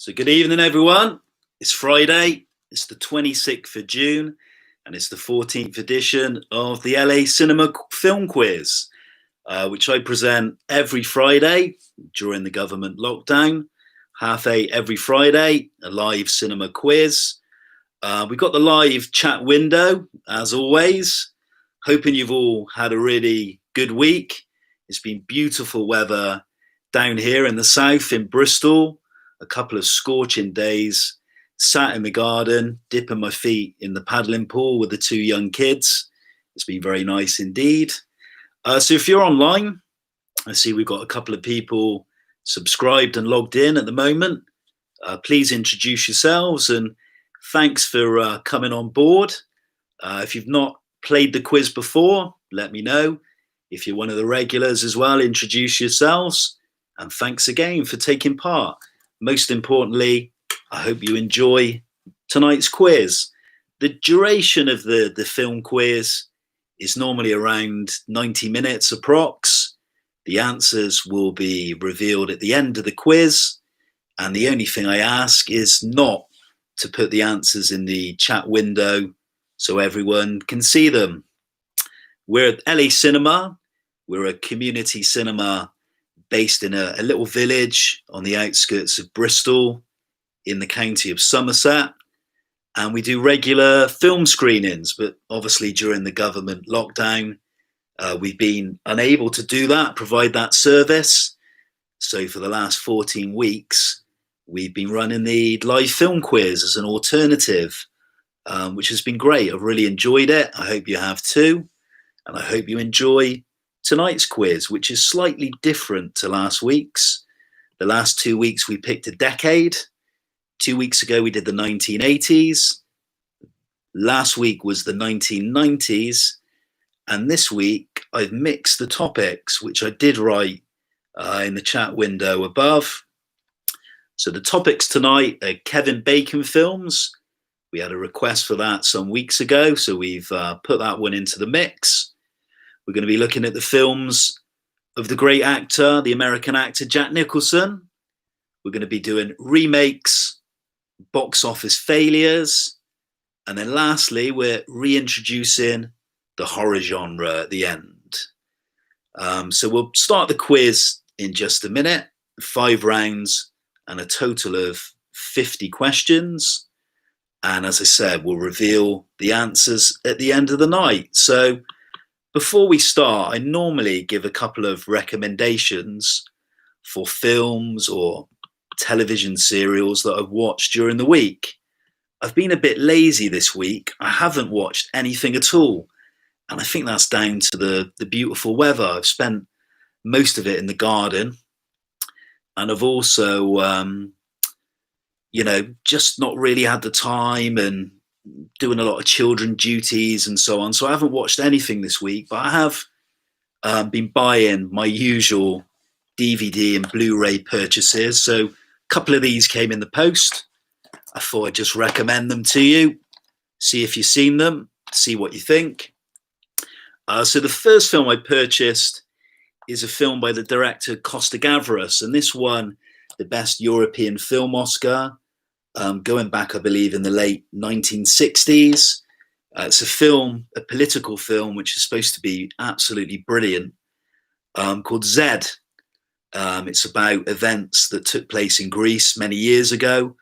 So good evening, everyone. It's Friday. It's the 26th of June, and it's the 14th edition of the LA Cinema Film Quiz, which I present every Friday during the government lockdown. 8:30 every Friday, a live cinema quiz. We've got the live chat window, as always. Hoping you've all had a really good week. It's been beautiful weather down here in the south in Bristol. A couple of scorching days, sat in the garden, dipping my feet in the paddling pool with the two young kids. It's been very nice indeed. So if you're online, I see we've got a couple of people subscribed and logged in at the moment. Please introduce yourselves and thanks for coming on board. If you've not played the quiz before, let me know. If you're one of the regulars as well, introduce yourselves. And thanks again for taking part. Most importantly, I hope you enjoy tonight's quiz. The duration of the film quiz is normally around 90 minutes approx. The answers will be revealed at the end of the quiz. And the only thing I ask is not to put the answers in the chat window so everyone can see them. We're at LA Cinema. We're a community cinema based in a little village on the outskirts of Bristol in the county of Somerset. And we do regular film screenings, but obviously during the government lockdown, we've been unable to do that, provide that service. So for the last 14 weeks, we've been running the live film quiz as an alternative, which has been great. I've really enjoyed it. I hope you have too. And I hope you enjoy tonight's quiz, which is slightly different to last week's. The last 2 weeks we picked a decade. 2 weeks ago we did the 1980s. Last week was the 1990s. And this week I've mixed the topics, which I did write in the chat window above. So the topics tonight are Kevin Bacon films. We had a request for that some weeks ago, so we've put that one into the mix. We're going to be looking at the films of the great actor, the American actor Jack Nicholson. We're going to be doing remakes, box office failures, and then lastly, we're reintroducing the horror genre at the end. So we'll start the quiz in just a minute. 5 rounds and a total of 50 questions. And as I said, we'll reveal the answers at the end of the night. So before we start, I normally give a couple of recommendations for films or television serials that I've watched during the week. I've been a bit lazy this week. I haven't watched anything at all. And I think that's down to the beautiful weather. I've spent most of it in the garden. And I've also, just not really had the time and doing a lot of children duties and so on. So I haven't watched anything this week, but I have been buying my usual DVD and Blu-ray purchases. So a couple of these came in the post. I thought I'd just recommend them to you. See if you've seen them, see what you think. So the first film I purchased is a film by the director Costa Gavras, and this won the Best European Film Oscar, going back, I believe, in the late 1960s. It's a political film, which is supposed to be absolutely brilliant, called Z. It's about events that took place in Greece many years ago,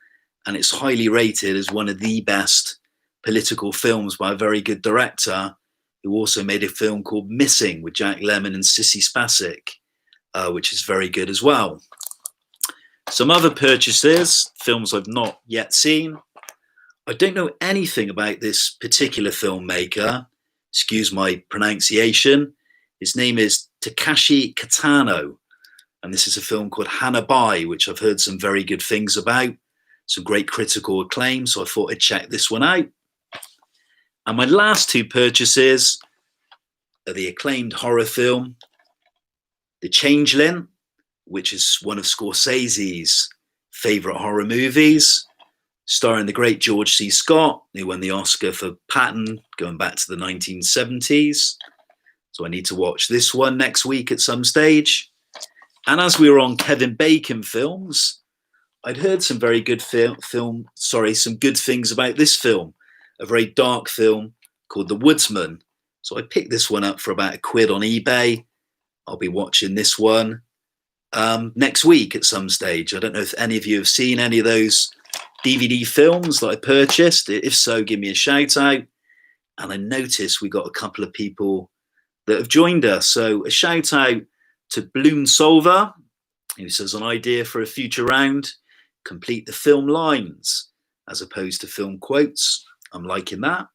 and it's highly rated as one of the best political films by a very good director, who also made a film called Missing with Jack Lemmon and Sissy Spacek, which is very good as well. Some other purchases, films I've not yet seen. I don't know anything about this particular filmmaker. Excuse my pronunciation. His name is Takashi Kitano. And this is a film called Hanabi, which I've heard some very good things about. Some great critical acclaim. So I thought I'd check this one out. And my last 2 purchases are the acclaimed horror film, The Changeling, which is one of Scorsese's favourite horror movies, starring the great George C. Scott, who won the Oscar for Patton, going back to the 1970s. So I need to watch this one next week at some stage. And as we were on Kevin Bacon films, I'd heard some very good some good things about this film, a very dark film called The Woodsman. So I picked this one up for about £1 on eBay. I'll be watching this one next week at some stage. I don't know if any of you have seen any of those DVD films that I purchased. If so, give me a shout out. And I noticed we got a couple of people that have joined us. So a shout out to Bloom Solver, who says an idea for a future round, complete the film lines as opposed to film quotes. I'm liking that.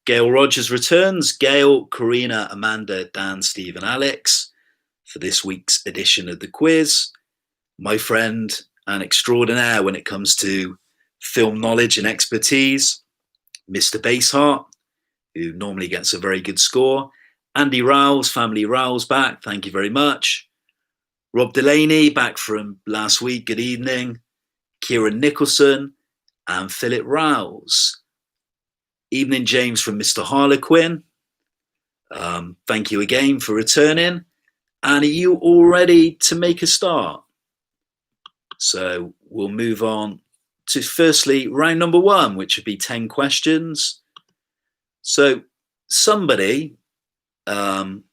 Gail Rogers returns. Gail, Karina, Amanda, Dan, Steve and Alex for this week's edition of the quiz. My friend and extraordinaire when it comes to film knowledge and expertise, Mr. Baseheart, who normally gets a very good score. Andy Rowles, Family Rowles back. Thank you very much. Rob Delaney back from last week. Good evening. Kieran Nicholson and Philip Rowles. Evening, James from Mr. Harlequin. Thank you again for returning. And are you all ready to make a start? So we'll move on to firstly round number 1, which would be 10 questions. So somebody, and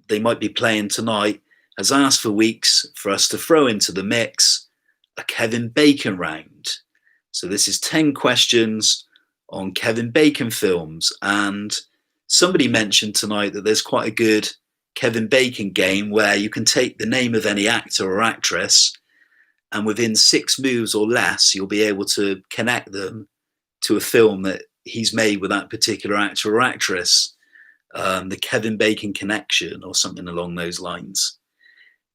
they might be playing tonight, has asked for weeks for us to throw into the mix a Kevin Bacon round. So this is 10 questions on Kevin Bacon films. And somebody mentioned tonight that there's quite a good Kevin Bacon game where you can take the name of any actor or actress, and within 6 moves or less, you'll be able to connect them to a film that he's made with that particular actor or actress. The Kevin Bacon connection or something along those lines.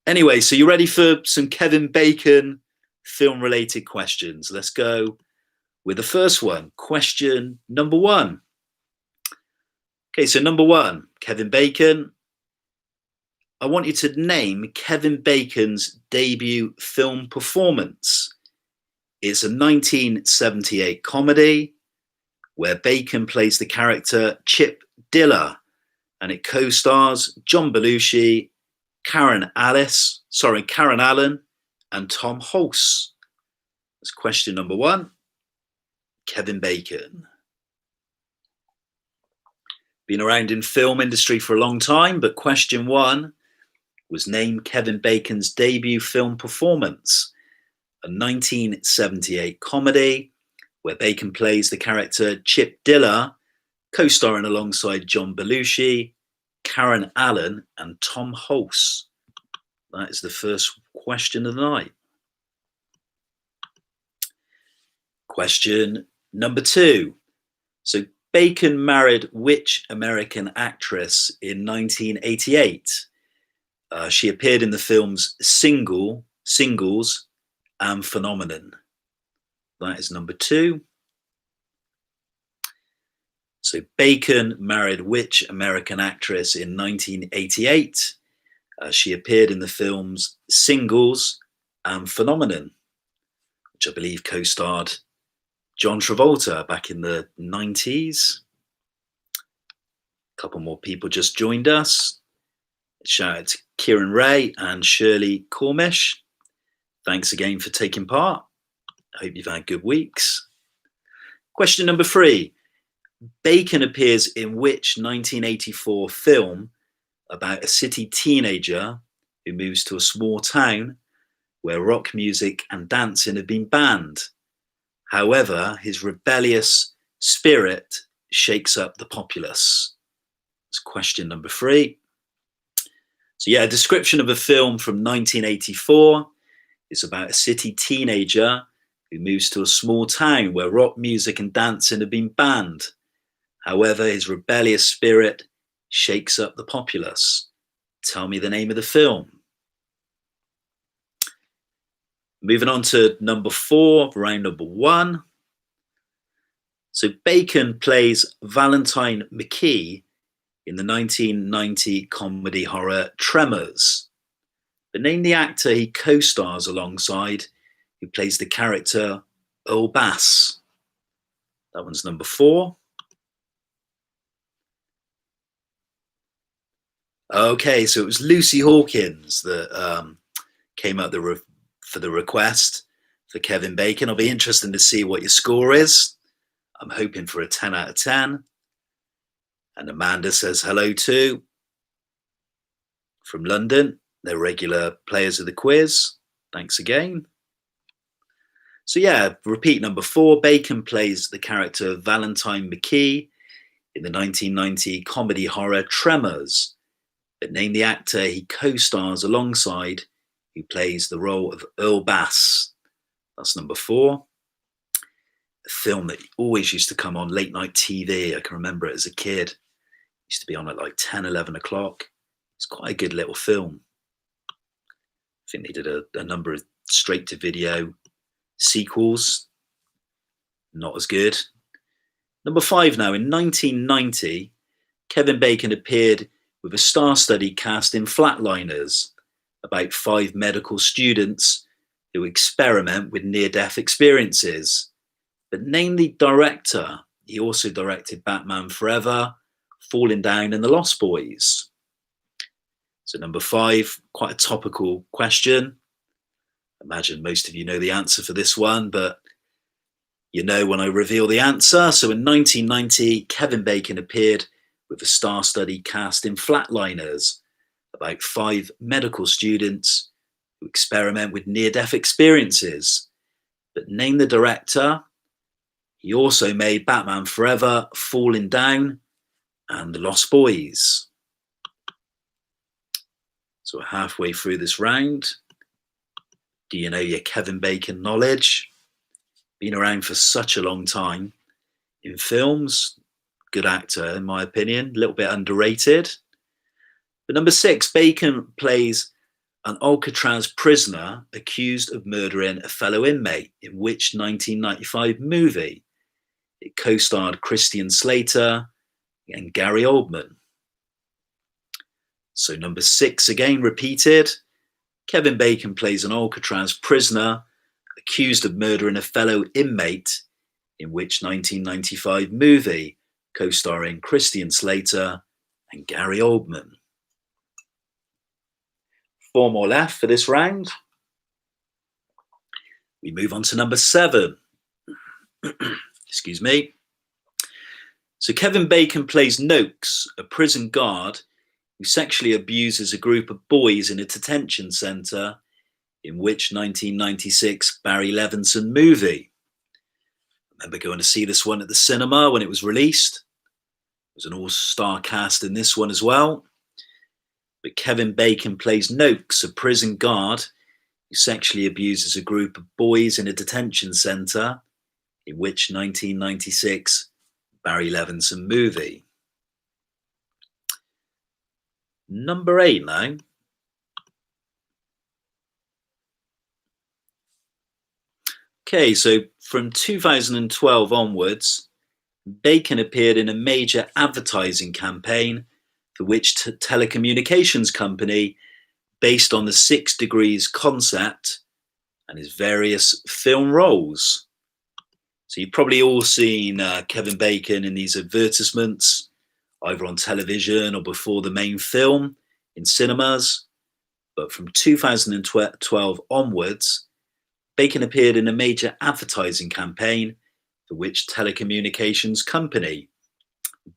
Anyway, so you ready for some Kevin Bacon film-related questions? Let's go with the first one. Question number 1. Okay, so number 1, Kevin Bacon. I want you to name Kevin Bacon's debut film performance. It's a 1978 comedy where Bacon plays the character Chip Diller, and it co-stars John Belushi, Karen Allen, and Tom Hulce. That's question number 1. Kevin Bacon. Been around in film industry for a long time, but question 1 was name Kevin Bacon's debut film performance. A 1978 comedy where Bacon plays the character Chip Diller, co-starring alongside John Belushi, Karen Allen, and Tom Hulce. That is the first question of the night. Question number 2. So Bacon married which American actress in 1988? She appeared in the films Singles, and Phenomenon. That is number 2. So Bacon married which American actress in 1988? She appeared in the films Singles and Phenomenon, which I believe co-starred John Travolta back in the 90s. A couple more people just joined us. Shout out to Kieran Ray and Shirley Cormish. Thanks again for taking part. I hope you've had good weeks. Question number 3. Bacon appears in which 1984 film about a city teenager who moves to a small town where rock music and dancing have been banned? However, his rebellious spirit shakes up the populace. That's question number 3. So yeah, a description of a film from 1984 is about a city teenager who moves to a small town where rock music and dancing have been banned. However, his rebellious spirit shakes up the populace. Tell me the name of the film. Moving on to number 4, round number 1. So Bacon plays Valentine McKee in the 1990 comedy horror Tremors. But name the actor he co-stars alongside who plays the character Earl Bass. That one's number 4. Okay, so it was Lucy Hawkins that came up. There were for the request for Kevin Bacon. I'll be interested to see what your score is. I'm hoping for a 10 out of 10. And Amanda says hello too from London. They're regular players of the quiz. Thanks again. So yeah, repeat number 4. Bacon plays the character Valentine McKee in the 1990 comedy horror Tremors. But name the actor he co-stars alongside who plays the role of Earl Bass. That's number 4. A film that always used to come on late night TV. I can remember it as a kid. It used to be on at like 10, 11 o'clock. It's quite a good little film. I think they did a number of straight to video sequels. Not as good. Number 5 now. In 1990, Kevin Bacon appeared with a star-studded cast in Flatliners, about 5 medical students who experiment with near-death experiences. But name the director. He also directed Batman Forever, Falling Down, and The Lost Boys. So number 5, quite a topical question. Imagine most of you know the answer for this one, but you know when I reveal the answer. So in 1990, Kevin Bacon appeared with a star-studded cast in Flatliners, about 5 medical students who experiment with near-death experiences. But name the director. He also made Batman Forever, Falling Down, and The Lost Boys. So we're halfway through this round. Do you know your Kevin Bacon knowledge? Been around for such a long time in films. Good actor, in my opinion. A little bit underrated. But number 6, Bacon plays an Alcatraz prisoner accused of murdering a fellow inmate. In which 1995 movie? It co-starred Christian Slater and Gary Oldman. So number 6 again repeated. Kevin Bacon plays an Alcatraz prisoner accused of murdering a fellow inmate. In which 1995 movie? Co-starring Christian Slater and Gary Oldman. 4 more left for this round. We move on to number 7. Excuse me. So Kevin Bacon plays Noakes, a prison guard who sexually abuses a group of boys in a detention centre. In which 1996 Barry Levinson movie? I remember going to see this one at the cinema when it was released. There's an all-star cast in this one as well. But Kevin Bacon plays Noakes, a prison guard who sexually abuses a group of boys in a detention centre. In which 1996 Barry Levinson movie? Number 8 now. Okay, so from 2012 onwards, Bacon appeared in a major advertising campaign for which telecommunications company based on the 6 Degrees concept and his various film roles. So you've probably all seen Kevin Bacon in these advertisements, either on television or before the main film in cinemas. But from 2012 onwards, Bacon appeared in a major advertising campaign for which telecommunications company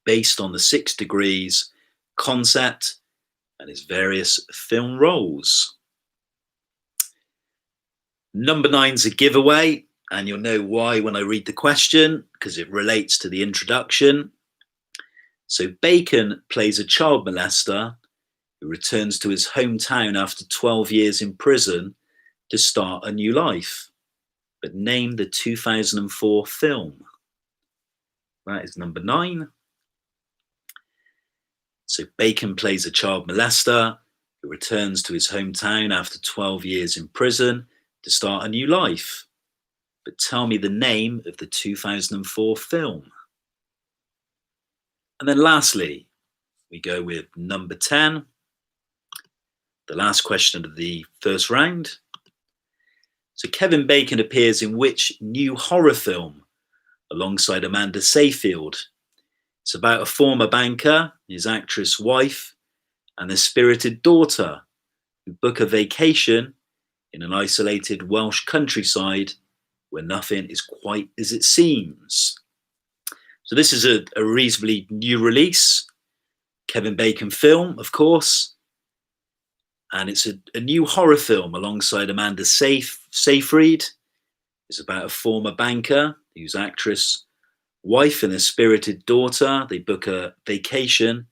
based on the 6 Degrees concept and his various film roles. Number 9's a giveaway, and you'll know why when I read the question, because it relates to the introduction. So Bacon plays a child molester who returns to his hometown after 12 years in prison to start a new life. But name the 2004 film. That is number 9. So Bacon plays a child molester who returns to his hometown after 12 years in prison to start a new life. But tell me the name of the 2004 film. And then lastly, we go with number 10. The last question of the first round. So Kevin Bacon appears in which new horror film alongside Amanda Seyfield? It's about a former banker, his actress wife, and their spirited daughter who book a vacation in an isolated Welsh countryside where nothing is quite as it seems. So this is a reasonably new release, Kevin Bacon film, of course, and it's a new horror film alongside Amanda Seyfried. It's about a former banker whose actress wife and a spirited daughter, they book a vacation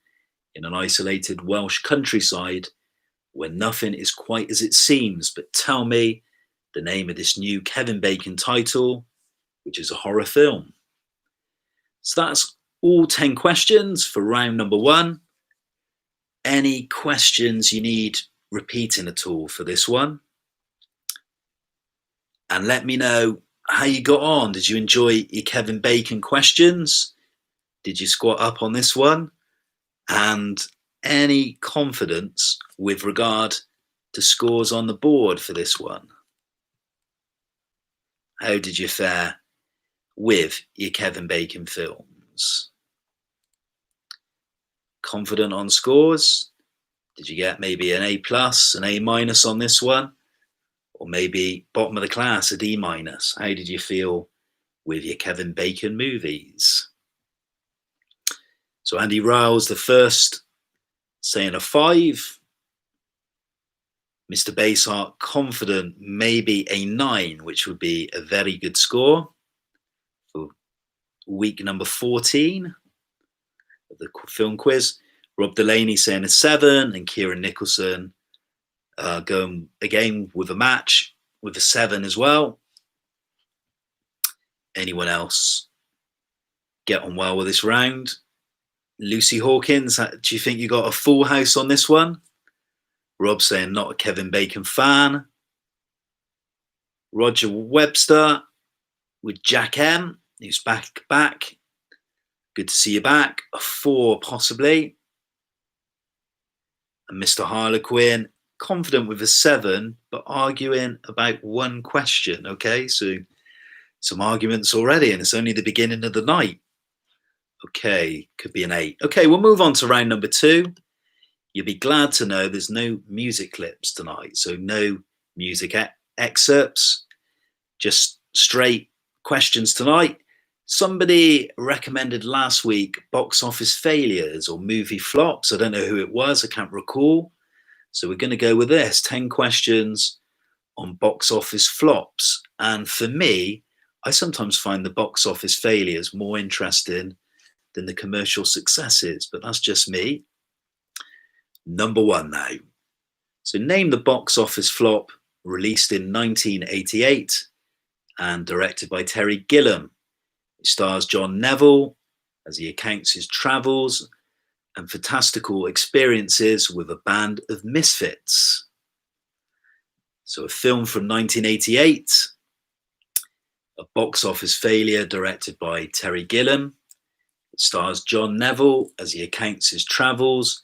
in an isolated Welsh countryside where nothing is quite as it seems. But tell me the name of this new Kevin Bacon title, which is a horror film. So that's all 10 questions for round number 1. Any questions you need repeating at all for this one? And let me know how you got on. Did you enjoy your Kevin Bacon questions? Did you squat up on this one? And any confidence with regard to scores on the board for this one? How did you fare with your Kevin Bacon films? Confident on scores? Did you get maybe an A+, an A- on this one? Or maybe bottom of the class, a D-? How did you feel with your Kevin Bacon movies? So Andy Riles, the first, saying a 5. Mr. Baseheart, confident, maybe a 9, which would be a very good score for week number 14 of the film quiz. Rob Delaney saying a 7, and Kieran Nicholson going again with a match with a 7 as well. Anyone else get on well with this round? Lucy Hawkins, do you think you got a full house on this one? Rob saying not a Kevin Bacon fan. Roger Webster with Jack M, who's back. Good to see you back. A 4 possibly. And Mr. Harlequin, confident with a 7, but arguing about one question. Okay, so some arguments already, and it's only the beginning of the night. Okay, could be an 8. Okay, we'll move on to round number 2. You'll be glad to know there's no music clips tonight, so no music excerpts, just straight questions tonight. Somebody recommended last week box office failures or movie flops. I don't know who it was, I can't recall. So we're going to go with this, 10 questions on box office flops. And for me, I sometimes find the box office failures more interesting than the commercial successes, but that's just me. Number 1 now. So name the box office flop released in 1988 and directed by Terry Gilliam. It stars John Neville as he recounts his travels and fantastical experiences with a band of misfits. So a film from 1988, a box office failure directed by Terry Gilliam. It stars John Neville as he recounts his travels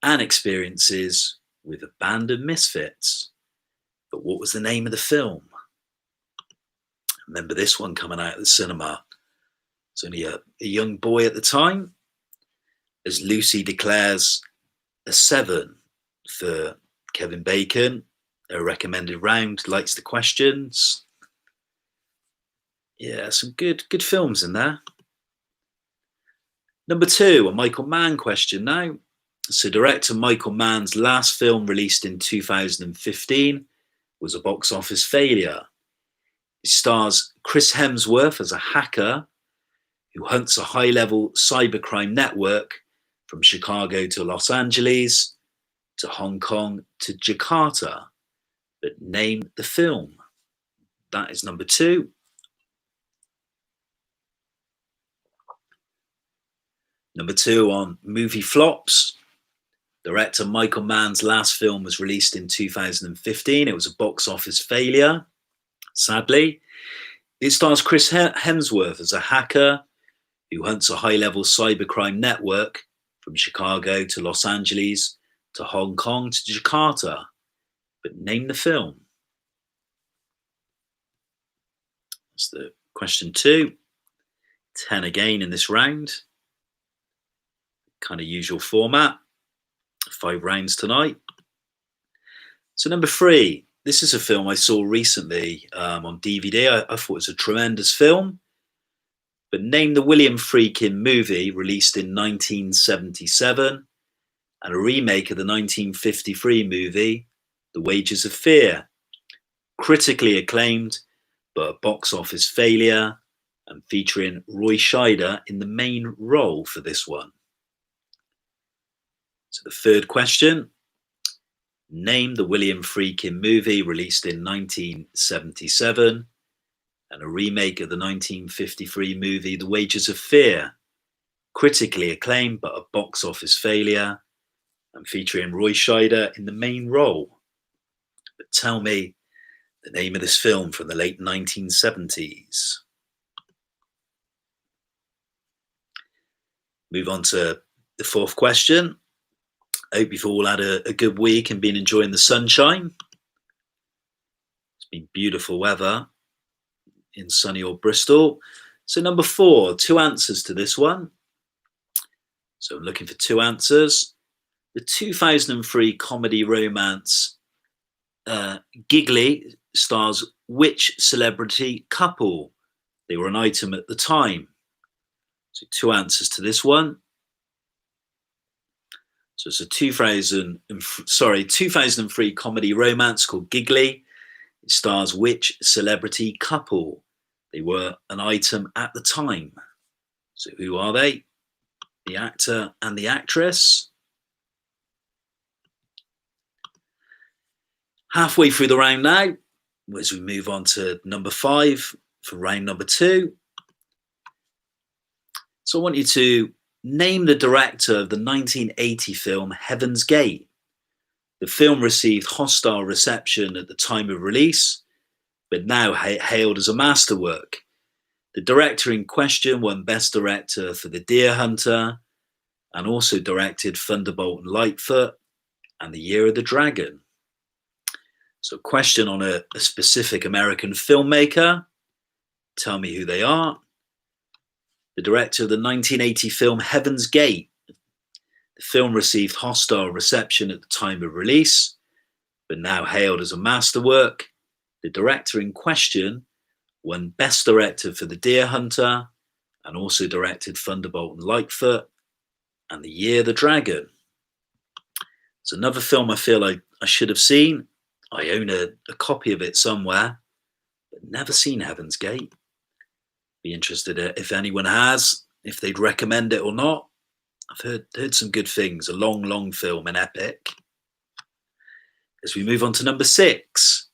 and experiences with a band of misfits. But what was the name of the film? Remember this one coming out of the cinema. I was only a young boy at the time. As Lucy declares a 7 for Kevin Bacon, a recommended round, likes the questions. Yeah, some good films in there. Number 2, a Michael Mann question now. So director Michael Mann's last film, released in 2015, was a box office failure. It stars Chris Hemsworth as a hacker who hunts a high-level cybercrime network from Chicago to Los Angeles to Hong Kong to Jakarta. But name the film. That is number 2. Number 2 on movie flops. Director Michael Mann's last film was released in 2015. It was a box office failure, sadly. It stars Chris Hemsworth as a hacker who hunts a high-level cybercrime network from Chicago to Los Angeles to Hong Kong to Jakarta. But name the film. That's the question 2. 10 again in this round. Kind of usual format. 5 rounds tonight. So number 3, this is a film I saw recently on DVD. I thought it was a tremendous film. But name the William Friedkin movie released in 1977 and a remake of the 1953 movie The Wages of Fear. Critically acclaimed, but a box office failure, and featuring Roy Scheider in the main role for this one. So the third question, name the William Friedkin movie released in 1977 and a remake of the 1953 movie The Wages of Fear. Critically acclaimed, but a box office failure, and featuring Roy Scheider in the main role. But tell me the name of this film from the late 1970s. Move on to the fourth question. I hope you've all had a good week and been enjoying the sunshine. It's been beautiful weather in sunny old Bristol. So number 4, 2 answers to this one. So I'm looking for 2 answers. The 2003 comedy romance Giggly stars which celebrity couple? They were an item at the time. So 2 answers to this one. So it's a 2003 comedy romance called Giggly. It stars which celebrity couple? They were an item at the time. So who are they? The actor and the actress. Halfway through the round now, as we move on to number 5 for round number 2. So I want you to name the director of the 1980 film Heaven's Gate. The film received hostile reception at the time of release, but now hailed as a masterwork. The director in question won Best Director for The Deer Hunter and also directed Thunderbolt and Lightfoot and The Year of the Dragon. So question on a specific American filmmaker. Tell me who they are. The director of the 1980 film Heaven's Gate. The film received hostile reception at the time of release, but now hailed as a masterwork. The director in question won Best Director for The Deer Hunter and also directed Thunderbolt and Lightfoot and The Year of the Dragon. It's another film I feel I should have seen. I own a copy of it somewhere, but never seen Heaven's Gate. Be interested if anyone has, if they'd recommend it or not. I've heard some good things. A long film, an epic. As we move on to number 6,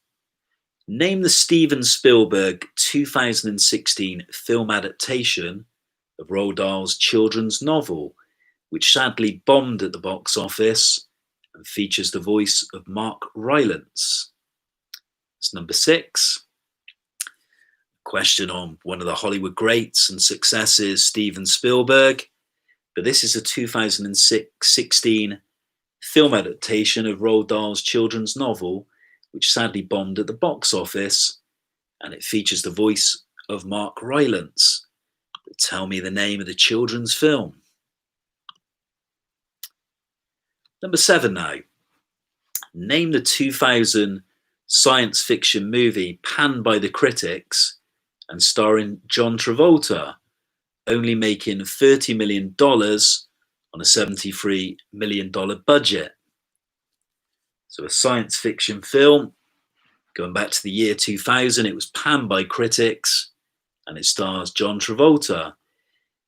name the Steven Spielberg 2016 film adaptation of Roald Dahl's children's novel, which sadly bombed at the box office and features the voice of Mark Rylance. That's number 6. Question on one of the Hollywood greats and successes, Steven Spielberg. But this is a 2016 film adaptation of Roald Dahl's children's novel, which sadly bombed at the box office, and it features the voice of Mark Rylance. But tell me the name of the children's film. Number 7 now. Name the 2000 science fiction movie panned by the critics and starring John Travolta, only making $30 million on a $73 million budget. So a science fiction film, going back to the year 2000, it was panned by critics and it stars John Travolta.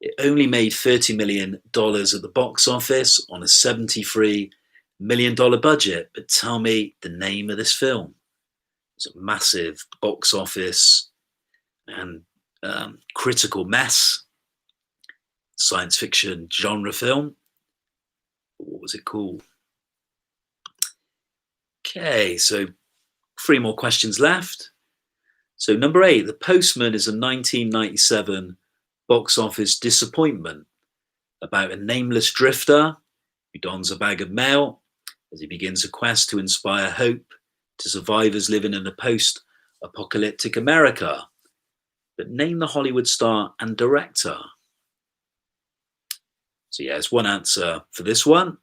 It only made $30 million at the box office on a $73 million budget. But tell me the name of this film. It's a massive box office and critical mess. Science fiction genre film. What was it called? Okay, so 3 more questions left. So number 8, The Postman is a 1997 box office disappointment about a nameless drifter who dons a bag of mail as he begins a quest to inspire hope to survivors living in a post-apocalyptic America. But name the Hollywood star and director. So yeah, it's 1 answer for this one.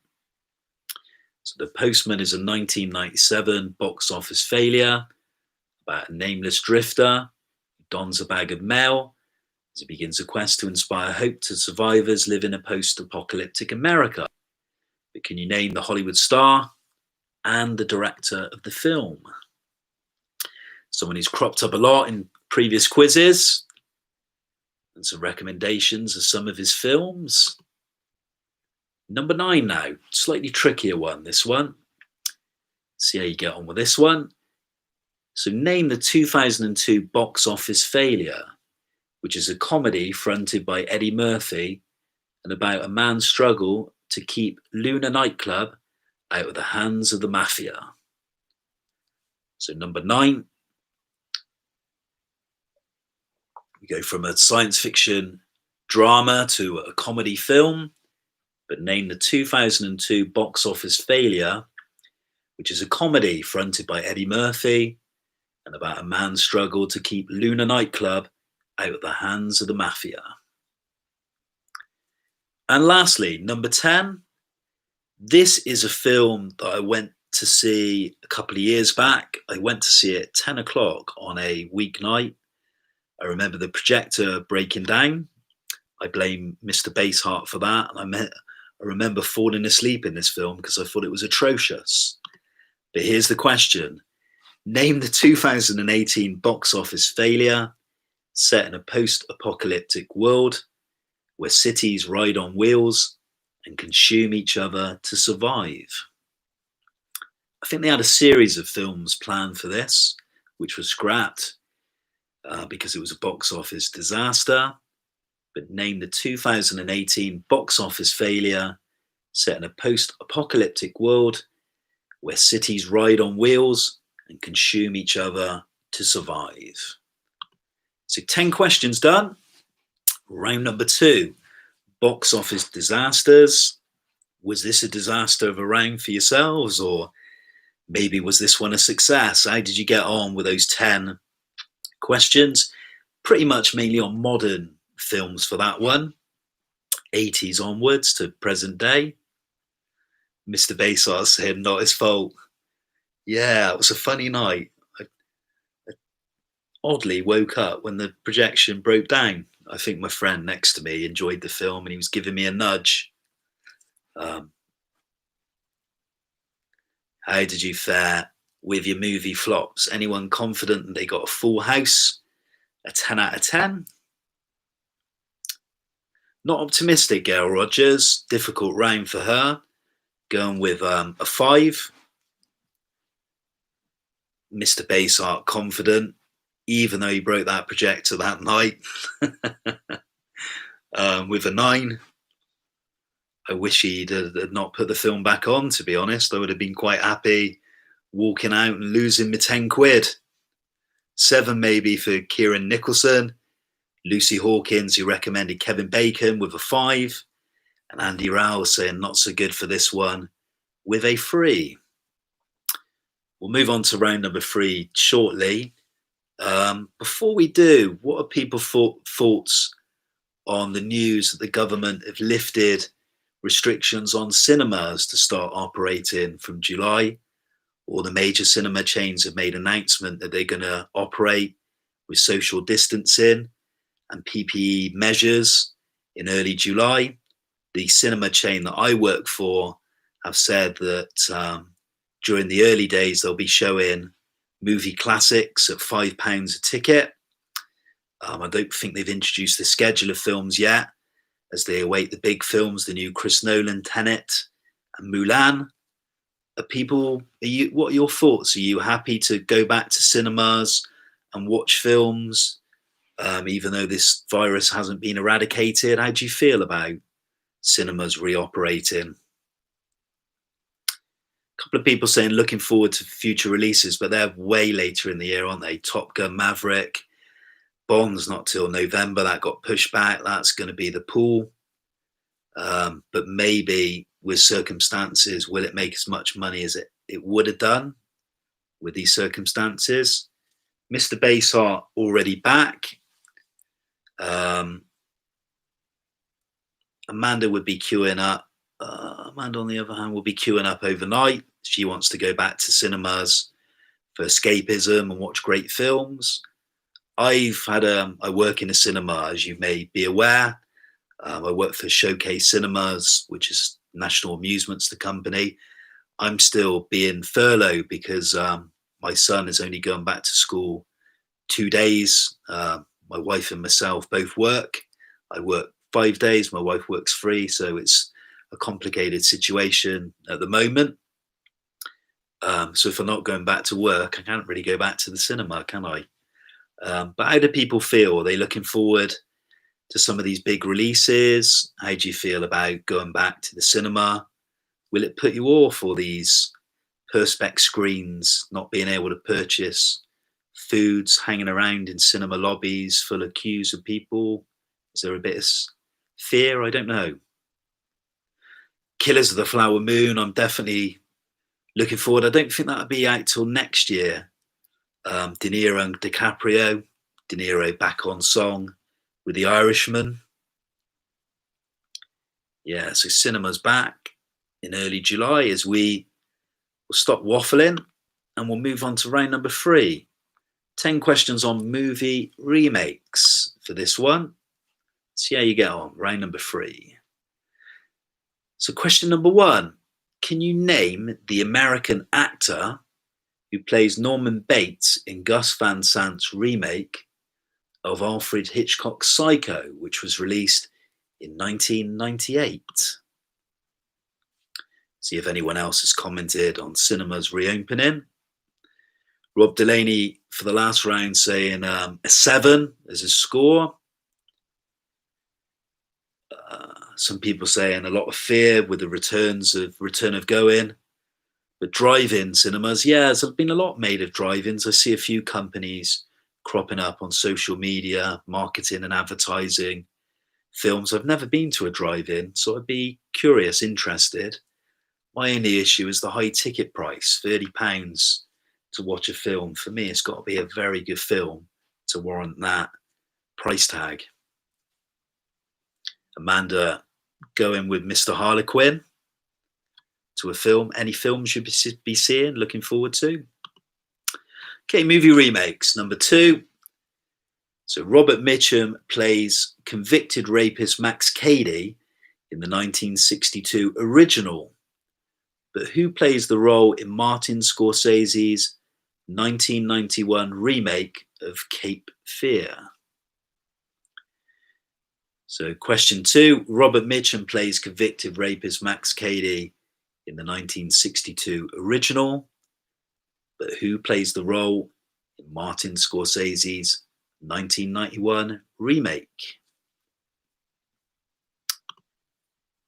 So The Postman is a 1997 box office failure about a nameless drifter who dons a bag of mail as he begins a quest to inspire hope to survivors living in a post-apocalyptic America. But can you name the Hollywood star and the director of the film? Someone who's cropped up a lot in previous quizzes, and some recommendations of some of his films. Number 9 now, slightly trickier one, this one. See how you get on with this one. So name the 2002 box office failure, which is a comedy fronted by Eddie Murphy and about a man's struggle to keep Luna nightclub out of the hands of the mafia. So number 9, we go from a science fiction drama to a comedy film, but name the 2002 box office failure, which is a comedy fronted by Eddie Murphy and about a man's struggle to keep Luna nightclub out of the hands of the mafia. And lastly, number 10, this is a film that I went to see a couple of years back. I went to see it at 10 o'clock on a weeknight. I remember the projector breaking down. I blame Mr. Baseheart for that. And I remember falling asleep in this film because I thought it was atrocious. But here's the question. Name the 2018 box office failure set in a post-apocalyptic world where cities ride on wheels and consume each other to survive. I think they had a series of films planned for this, which was scrapped because it was a box office disaster. But name the 2018 box office failure set in a post-apocalyptic world where cities ride on wheels and consume each other to survive. So 10 questions done. Round number 2, box office disasters. Was this a disaster of a round for yourselves, or maybe was this one a success? How did you get on with those 10 questions? Pretty much mainly on modern films for that one, 80s onwards to present day. Mr. Baysart saying not his fault. Yeah, it was a funny night. I oddly woke up when the projection broke down. I think my friend next to me enjoyed the film and he was giving me a nudge. How did you fare with your movie flops? Anyone confident that they got a full house? A 10 out of 10? Not optimistic, Gail Rogers. Difficult round for her. Going with a 5. Mr. Baysart confident, even though he broke that projector that night. With a 9. I wish he'd not put the film back on, to be honest. I would have been quite happy walking out and losing my 10 quid. 7 maybe for Kieran Nicholson. Lucy Hawkins, who recommended Kevin Bacon, with a 5. And Andy Rao saying not so good for this one, with a 3. We'll move on to round number 3 shortly. Before we do, what are people's thoughts on the news that the government have lifted restrictions on cinemas to start operating from July? All the major cinema chains have made an announcement that they're going to operate with social distancing and PPE measures in early July. The cinema chain that I work for have said that during the early days they'll be showing movie classics at £5 a ticket. I don't think they've introduced the schedule of films yet, as they await the big films, the new Chris Nolan, Tenet and Mulan. What are your thoughts? Are you happy to go back to cinemas and watch films, even though this virus hasn't been eradicated? How do you feel about cinemas reoperating? A couple of people saying looking forward to future releases, but they're way later in the year, aren't they? Top Gun Maverick, Bond's not till November. That got pushed back. That's going to be the pool. But maybe with circumstances, will it make as much money as it would have done with these circumstances? Mr. Baysart already back. Amanda would be queuing up Amanda, on the other hand, will be queuing up overnight. She wants to go back to cinemas for escapism and watch great films. I work in a cinema, as you may be aware. I work for Showcase Cinemas, which is National Amusements, the company. I'm still being furloughed because my son is only going back to school 2 days. My wife and myself both work. I work 5 days. My wife works 3, so it's a complicated situation at the moment. So if I'm not going back to work, I can't really go back to the cinema, can I? But how do people feel? Are they looking forward to some of these big releases? How do you feel about going back to the cinema? Will it put you off, all these perspex screens, not being able to purchase foods, hanging around in cinema lobbies full of queues of people? Is there a bit of fear? I don't know. Killers of the Flower Moon, I'm definitely looking forward. I don't think that'll be out till next year. De Niro and DiCaprio. De Niro back on song with The Irishman. Yeah, so cinema's back in early July as we will stop waffling and we'll move on to round number 3. 10 questions on movie remakes for this one. See how you get on. Round number 3. So question number 1. Can you name the American actor who plays Norman Bates in Gus Van Sant's remake of Alfred Hitchcock's Psycho, which was released in 1998? See if anyone else has commented on cinema's reopening. Rob Delaney for the last round saying a 7 as his score. Some people saying a lot of fear with the return of going. But drive-in cinemas, yeah, there's been a lot made of drive-ins. I see a few companies cropping up on social media, marketing and advertising films. I've never been to a drive-in, so I'd be curious, interested. My only issue is the high ticket price, £30 to watch a film. For me, it's got to be a very good film to warrant that price tag. Amanda going with Mr. Harlequin to a film. Any films you'd be seeing, looking forward to? Okay, movie remakes. Number 2. So Robert Mitchum plays convicted rapist Max Cady in the 1962 original. But who plays the role in Martin Scorsese's 1991 remake of Cape Fear? So question 2, Robert Mitchum plays convicted rapist Max Cady in the 1962 original, but who plays the role in Martin Scorsese's 1991 remake?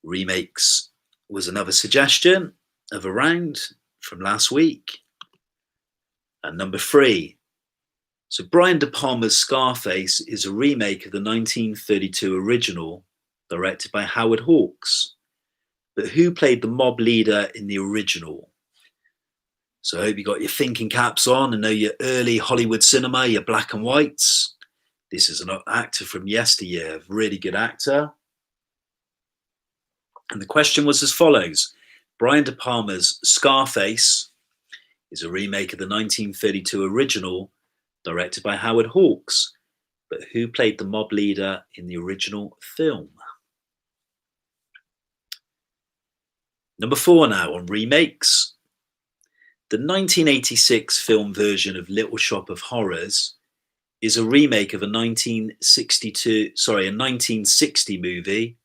Remakes was another suggestion of a round from last week. And number 3, so Brian De Palma's Scarface is a remake of the 1932 original, directed by Howard Hawks. But who played the mob leader in the original? So I hope you got your thinking caps on and know your early Hollywood cinema, your black and whites. This is an actor from yesteryear, a really good actor. And the question was as follows. Brian De Palma's Scarface is a remake of the 1932 original, directed by Howard Hawks, but who played the mob leader in the original film? Number 4 now on remakes. The 1986 film version of Little Shop of Horrors is a remake of a 1960 movie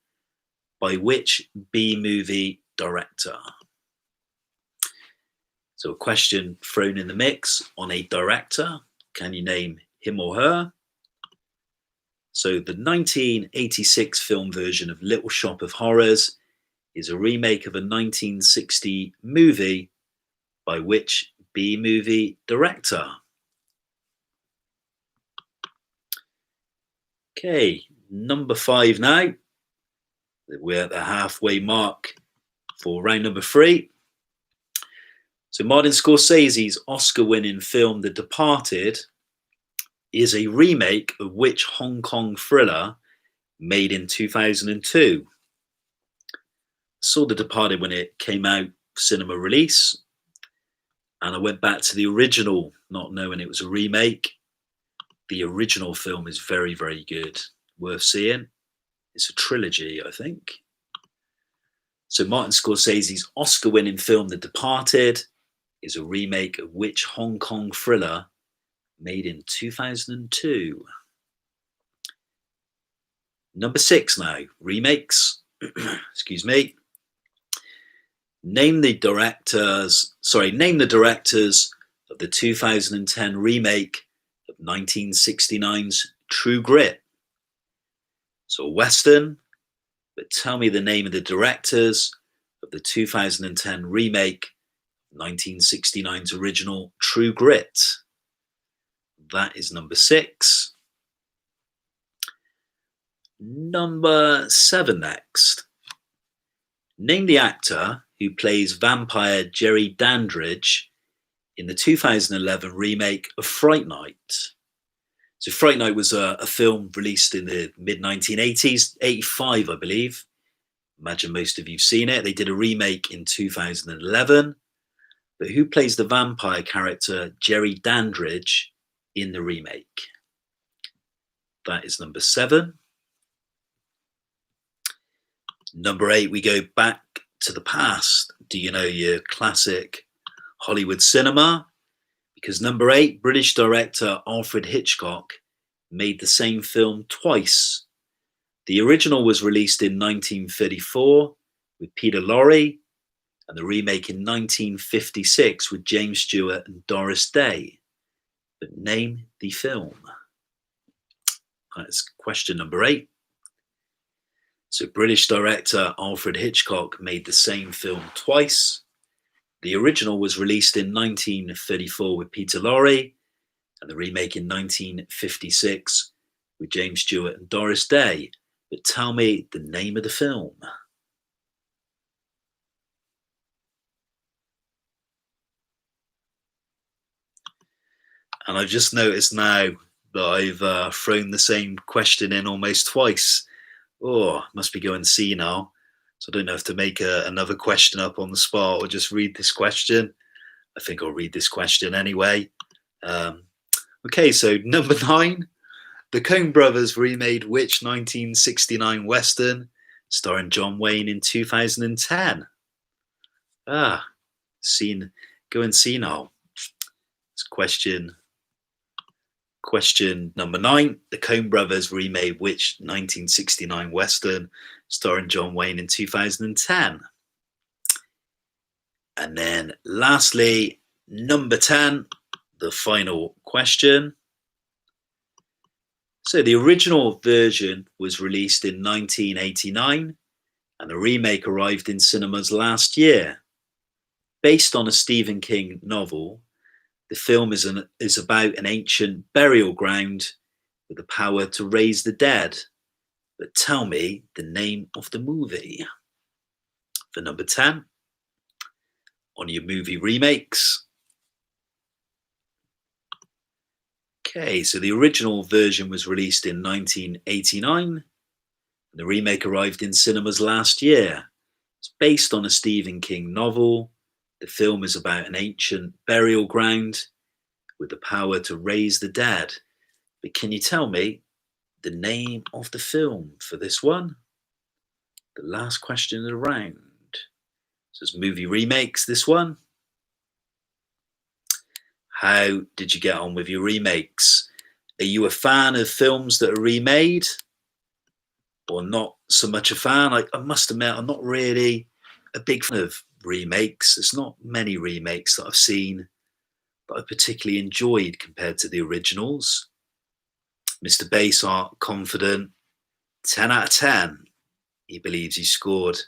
by which B-movie director? So a question thrown in the mix on a director. Can you name him or her? So the 1986 film version of Little Shop of Horrors is a remake of a 1960 movie by which B-movie director? Okay, number 5 now. We're at the halfway mark for round number 3. So Martin Scorsese's Oscar-winning film The Departed is a remake of which Hong Kong thriller made in 2002? saw The Departed when it came out, cinema release, and I went back to the original, not knowing it was a remake. The original film is very, very good, worth seeing. It's a trilogy, I think. So Martin Scorsese's Oscar-winning film, The Departed, is a remake of which Hong Kong thriller made in 2002? Number 6 now, remakes. Excuse me. Name the directors of the 2010 remake of 1969's True Grit. So a Western, but tell me the name of the directors of the 2010 remake of 1969's original True Grit. That is number 6. Number 7 next. Name the actor who plays vampire Jerry Dandridge in the 2011 remake of Fright Night. So Fright Night was a film released in the mid-1980s, 85, I believe. Imagine most of you've seen it. They did a remake in 2011. But who plays the vampire character Jerry Dandridge in the remake? That is number 7. Number 8, we go back to the past. Do you know your classic Hollywood cinema? Because number 8, British director Alfred Hitchcock made the same film twice. The original was released in 1934 with Peter Lorre, and the remake in 1956 with James Stewart and Doris Day. But name the film. That's question number 8. So British director Alfred Hitchcock made the same film twice. The original was released in 1934 with Peter Lorre, and the remake in 1956 with James Stewart and Doris Day. But tell me the name of the film. And I've just noticed now that I've thrown the same question in almost twice. Oh, must be going senile. So I don't know if to make another question up on the spot or just read this question. I think I'll read this question anyway. Okay, so number 9. The Coen brothers remade which 1969 Western starring John Wayne in 2010? Going senile. It's question number 9. The Coen brothers remade which 1969 Western starring John Wayne in 2010? And then lastly, number 10, the final question. So the original version was released in 1989 and the remake arrived in cinemas last year. Based on a Stephen King novel, the film is about an ancient burial ground with the power to raise the dead. But tell me the name of the movie. For number 10, on your movie remakes. Okay, so the original version was released in 1989. And the remake arrived in cinemas last year. It's based on a Stephen King novel. The film is about an ancient burial ground with the power to raise the dead. But can you tell me the name of the film for this one? The last question of the round. So it's movie remakes, this one. How did you get on with your remakes? Are you a fan of films that are remade? Or not so much a fan? I must admit, I'm not really a big fan of remakes. There's not many remakes that I've seen that I particularly enjoyed compared to the originals. Mr. Baysart, confident, 10 out of 10. He believes he scored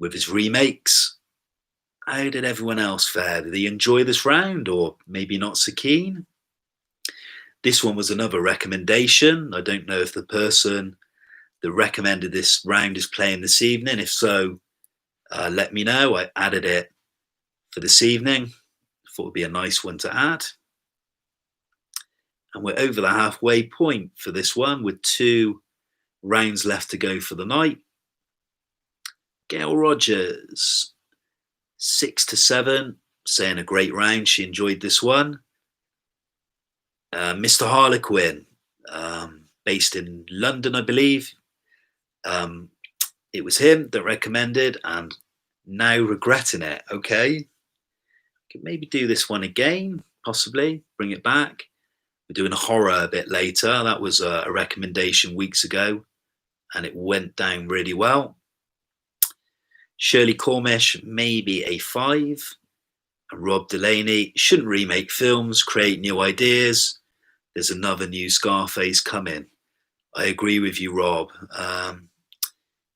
with his remakes. How did everyone else fare? Did they enjoy this round or maybe not so keen? This one was another recommendation. I don't know if the person that recommended this round is playing this evening. If so, let me know. I added it for this evening. Thought it would be a nice one to add. And we're over the halfway point for this one with 2 rounds left to go for the night. Gail Rogers, 6-7, saying a great round. She enjoyed this one. Mr. Harlequin, based in London, I believe. It was him that recommended, and now regretting it. Okay, could maybe do this one again, possibly bring it back. We're doing a horror a bit later. That was a recommendation weeks ago, and it went down really well. Shirley Cormish, maybe a 5. And Rob Delaney, shouldn't remake films, create new ideas. There's another new Scarface coming. I agree with you, Rob.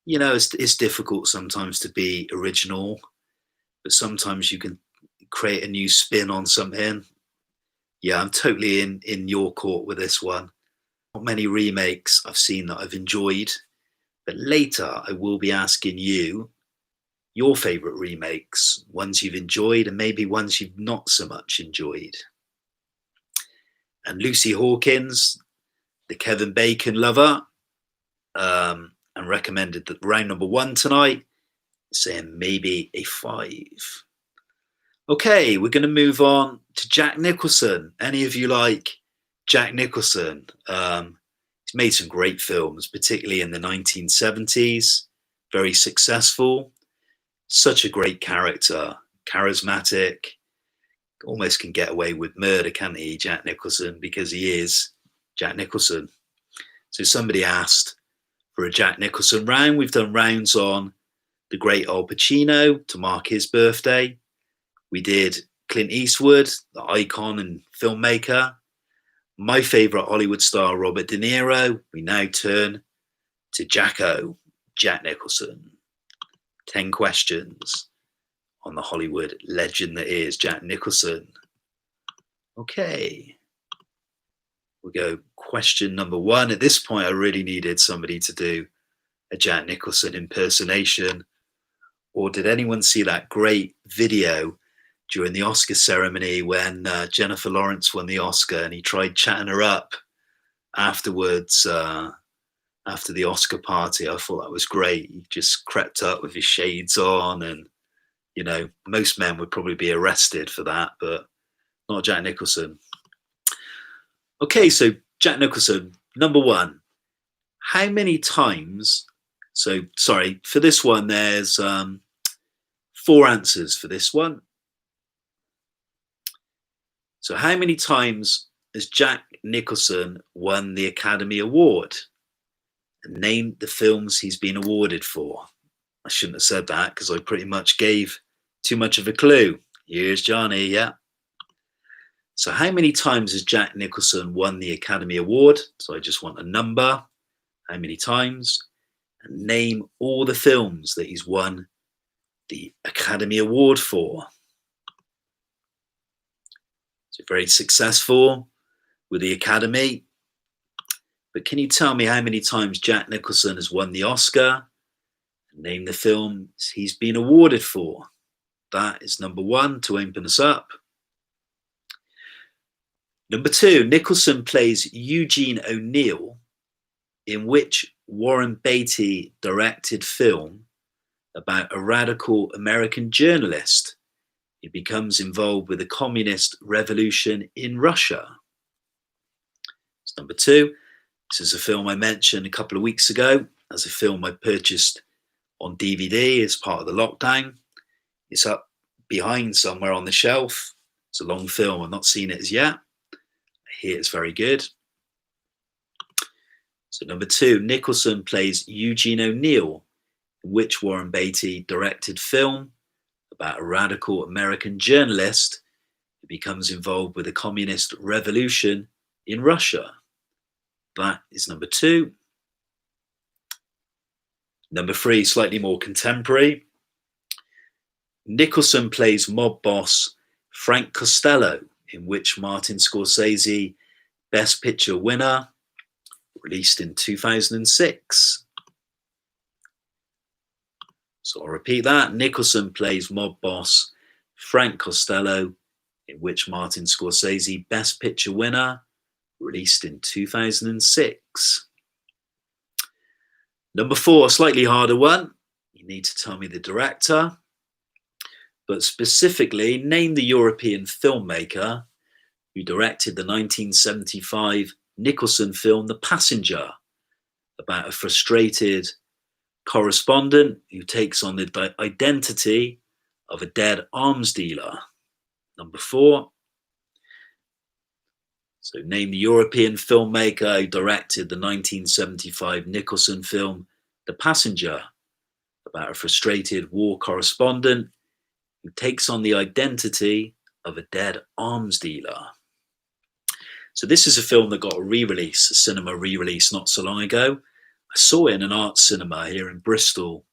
You know, it's difficult sometimes to be original, but sometimes you can create a new spin on something. Yeah, I'm totally in your court with this one. Not many remakes I've seen that I've enjoyed, but later I will be asking you your favourite remakes, ones you've enjoyed and maybe ones you've not so much enjoyed. And Lucy Hawkins, the Kevin Bacon lover, and recommended that round number 1 tonight, saying maybe a 5. Okay, we're going to move on to Jack Nicholson. Any of you like Jack Nicholson? He's made some great films, particularly in the 1970s. Very successful. Such a great character, charismatic. Almost can get away with murder, can't he, Jack Nicholson? Because he is Jack Nicholson. So somebody asked for a Jack Nicholson round. We've done rounds on the great Al Pacino to mark his birthday. We did Clint Eastwood, the icon and filmmaker. My favourite Hollywood star, Robert De Niro. We now turn to Jacko, Jack Nicholson. 10 questions on the Hollywood legend that is Jack Nicholson. Okay. We'll go question number 1. At this point, I really needed somebody to do a Jack Nicholson impersonation. Or did anyone see that great video during the Oscar ceremony when Jennifer Lawrence won the Oscar and he tried chatting her up afterwards, after the Oscar party? I thought that was great. He just crept up with his shades on, and, you know, most men would probably be arrested for that, but not Jack Nicholson. Okay, so Jack Nicholson, number 1. How many times, so sorry, for this one, there's 4 answers for this one. So how many times has Jack Nicholson won the Academy Award? And name the films he's been awarded for. I shouldn't have said that because I pretty much gave too much of a clue. Here's Johnny, yeah. So how many times has Jack Nicholson won the Academy Award? So I just want a number. How many times? And name all the films that he's won the Academy Award for. So very successful with the Academy. But can you tell me how many times Jack Nicholson has won the Oscar? And name the films he's been awarded for. That is number 1 to open us up. Number 2, Nicholson plays Eugene O'Neill in which Warren Beatty directed film about a radical American journalist who becomes involved with the communist revolution in Russia? It's number 2. This is a film I mentioned a couple of weeks ago as a film I purchased on DVD as part of the lockdown. It's up behind somewhere on the shelf. It's a long film. I've not seen it as yet. I hear it's very good. So number 2, Nicholson plays Eugene O'Neill, in which Warren Beatty directed film about a radical American journalist who becomes involved with the communist revolution in Russia. That is number 2. Number 3, slightly more contemporary. Nicholson plays mob boss Frank Costello, in which Martin Scorsese Best Picture winner, released in 2006. So I'll repeat that. Nicholson plays mob boss Frank Costello, in which Martin Scorsese Best Picture winner, released in 2006. Number 4, a slightly harder one. You need to tell me the director, but specifically name the European filmmaker who directed the 1975 Nicholson film The Passenger, about a frustrated correspondent who takes on the identity of a dead arms dealer. Number 4. So name the European filmmaker who directed the 1975 Nicholson film The Passenger, about a frustrated war correspondent who takes on the identity of a dead arms dealer. So this is a film that got a re-release, a cinema re-release not so long ago. I saw it in an art cinema here in Bristol,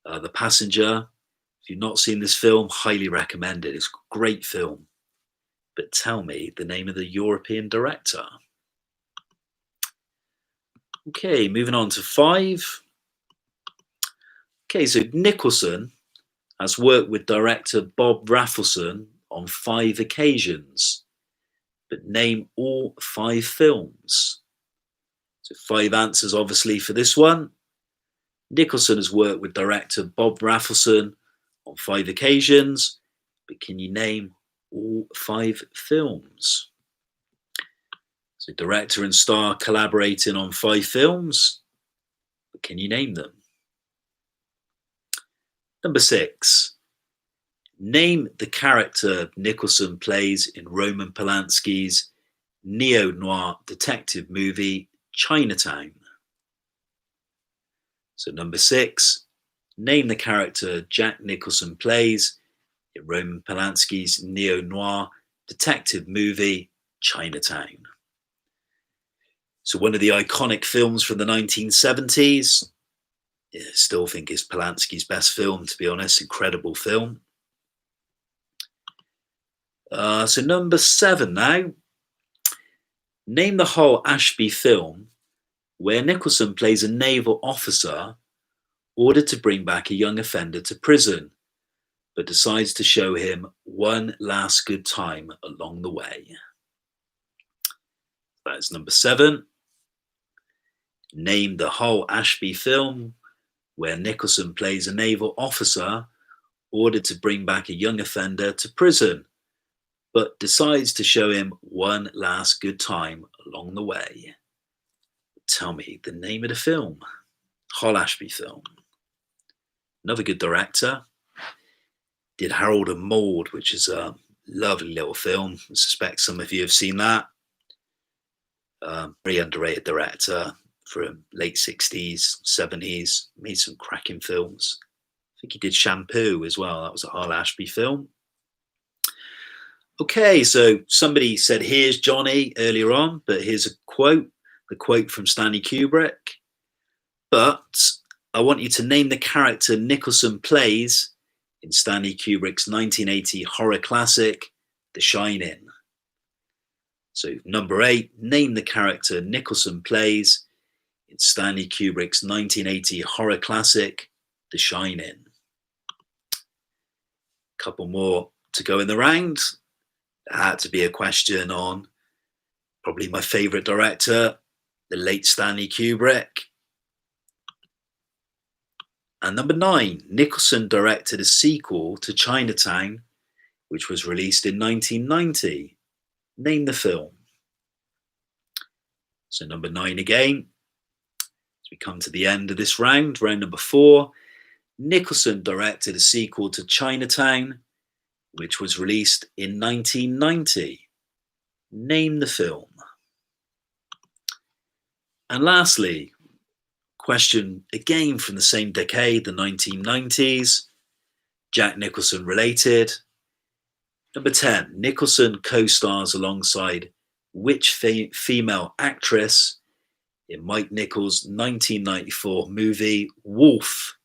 The Passenger. If you've not seen this film, highly recommend it. It's a great film. But tell me the name of the European director. Okay, moving on to 5. Okay, so Nicholson has worked with director Bob Rafelson on 5 occasions, but name all 5 films. So 5 answers, obviously, for this one. Nicholson has worked with director Bob Rafelson on 5 occasions, but can you name all 5 films? So director and star collaborating on 5 films, but can you name them? Number 6. Name the character Nicholson plays in Roman Polanski's neo-noir detective movie Chinatown. So number 6. Name the character Jack Nicholson plays in Roman Polanski's neo-noir detective movie Chinatown. So one of the iconic films from the 1970s. I still think it's Polanski's best film, to be honest. Incredible film. So number 7 now. Name the Hall Ashby film where Nicholson plays a naval officer ordered to bring back a young offender to prison, but decides to show him one last good time along the way. That is number 7. Name the Hall Ashby film where Nicholson plays a naval officer ordered to bring back a young offender to prison, but decides to show him one last good time along the way. Tell me the name of the film. Hall Ashby film. Another good director. Did Harold and Maude, which is a lovely little film. I suspect some of you have seen that. Very underrated director from late 60s, 70s. Made some cracking films. I think he did Shampoo as well. That was a Hall Ashby film. Okay, so somebody said, here's Johnny earlier on, but here's a quote, the quote from Stanley Kubrick. But I want you to name the character Nicholson plays in Stanley Kubrick's 1980 horror classic, The Shining. So number 8, name the character Nicholson plays in Stanley Kubrick's 1980 horror classic, The Shining. Couple more to go in the round. There had to be a question on probably my favourite director, the late Stanley Kubrick. And number 9, Nicholson directed a sequel to Chinatown, which was released in 1990. Name the film. So number 9 again. As we come to the end of this round, round number 4, Nicholson directed a sequel to Chinatown, which was released in 1990. Name the film. And lastly, question again from the same decade, the 1990s, Jack Nicholson related. Number 10, Nicholson co-stars alongside which female actress in Mike Nichols' 1994 movie Wolf?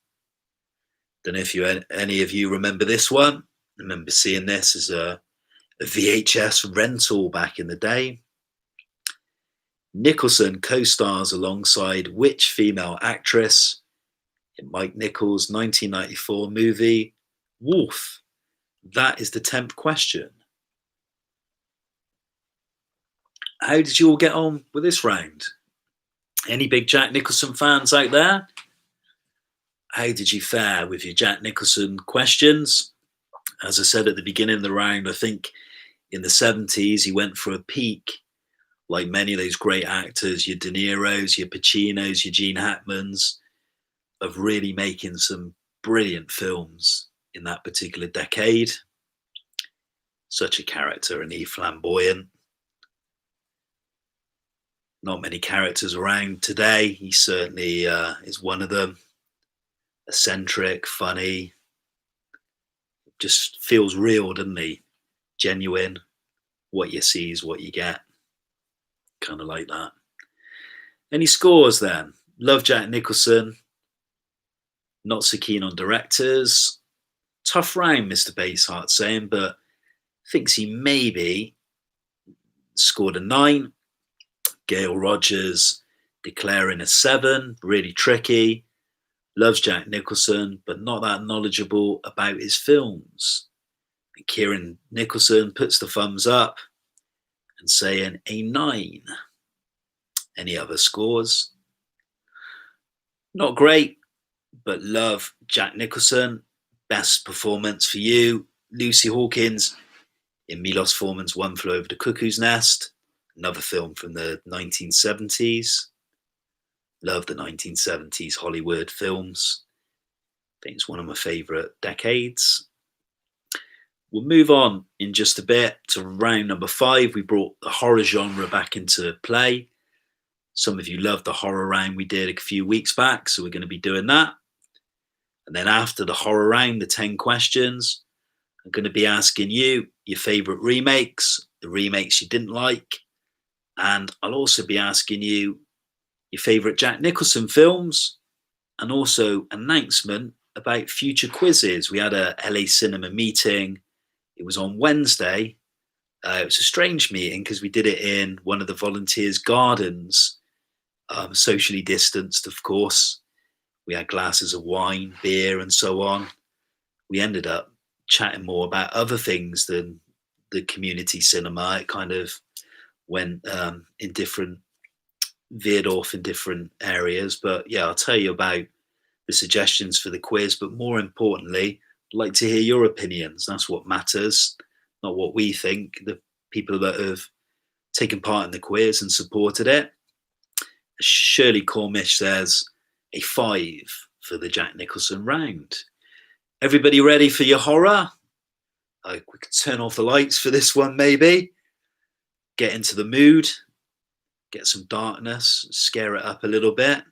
Don't know if any of you remember this one. I remember seeing this as a VHS rental back in the day. Nicholson co-stars alongside which female actress in Mike Nichols' 1994 movie Wolf? That is the 10th question. How did you all get on with this round? Any big Jack Nicholson fans out there? how did you fare with your Jack Nicholson questions? As I said at the beginning of the round, I think in the 70s he went for a peak, like many of those great actors, your De Niro's, your Pacinos, your Gene Hackmans, of really making some brilliant films in that particular decade. Such a character, and he flamboyant. Not many characters around today. He certainly is one of them. Eccentric, funny, just feels real, doesn't he? Genuine. What you see is what you get. Kind of like that. Any scores then? Love Jack Nicholson. Not so keen on directors. Tough round, Mr. Baseheart saying, but thinks he maybe scored a 9. Gail Rogers declaring a 7. Really tricky. Loves Jack Nicholson, but not that knowledgeable about his films. And Kieran Nicholson puts the thumbs up and saying a 9. Any other scores? Not great, but love Jack Nicholson. Best performance for you, Lucy Hawkins in Milos Forman's One Flew Over the Cuckoo's Nest, another film from the 1970s. Love the 1970s Hollywood films. I think it's one of my favourite decades. We'll move on in just a bit to round number 5. We brought the horror genre back into play. Some of you loved the horror round we did a few weeks back, so we're going to be doing that. And then after the horror round, the 10 questions, I'm going to be asking you your favourite remakes, the remakes you didn't like, and I'll also be asking you your favourite Jack Nicholson films, and also announcement about future quizzes. We had a LA Cinema meeting. It was on Wednesday. It was a strange meeting because we did it in one of the volunteers' gardens, socially distanced, of course. We had glasses of wine, beer, and so on. We ended up chatting more about other things than the community cinema. It kind of went veered off in different areas. But yeah, I'll tell you about the suggestions for the quiz. But more importantly, I'd like to hear your opinions. That's what matters, not what we think. The people that have taken part in the quiz and supported it. Shirley Cormish says a 5 for the Jack Nicholson round. Everybody ready for your horror? We could turn off the lights for this one, maybe. Get into the mood. Get some darkness. Scare it up a little bit.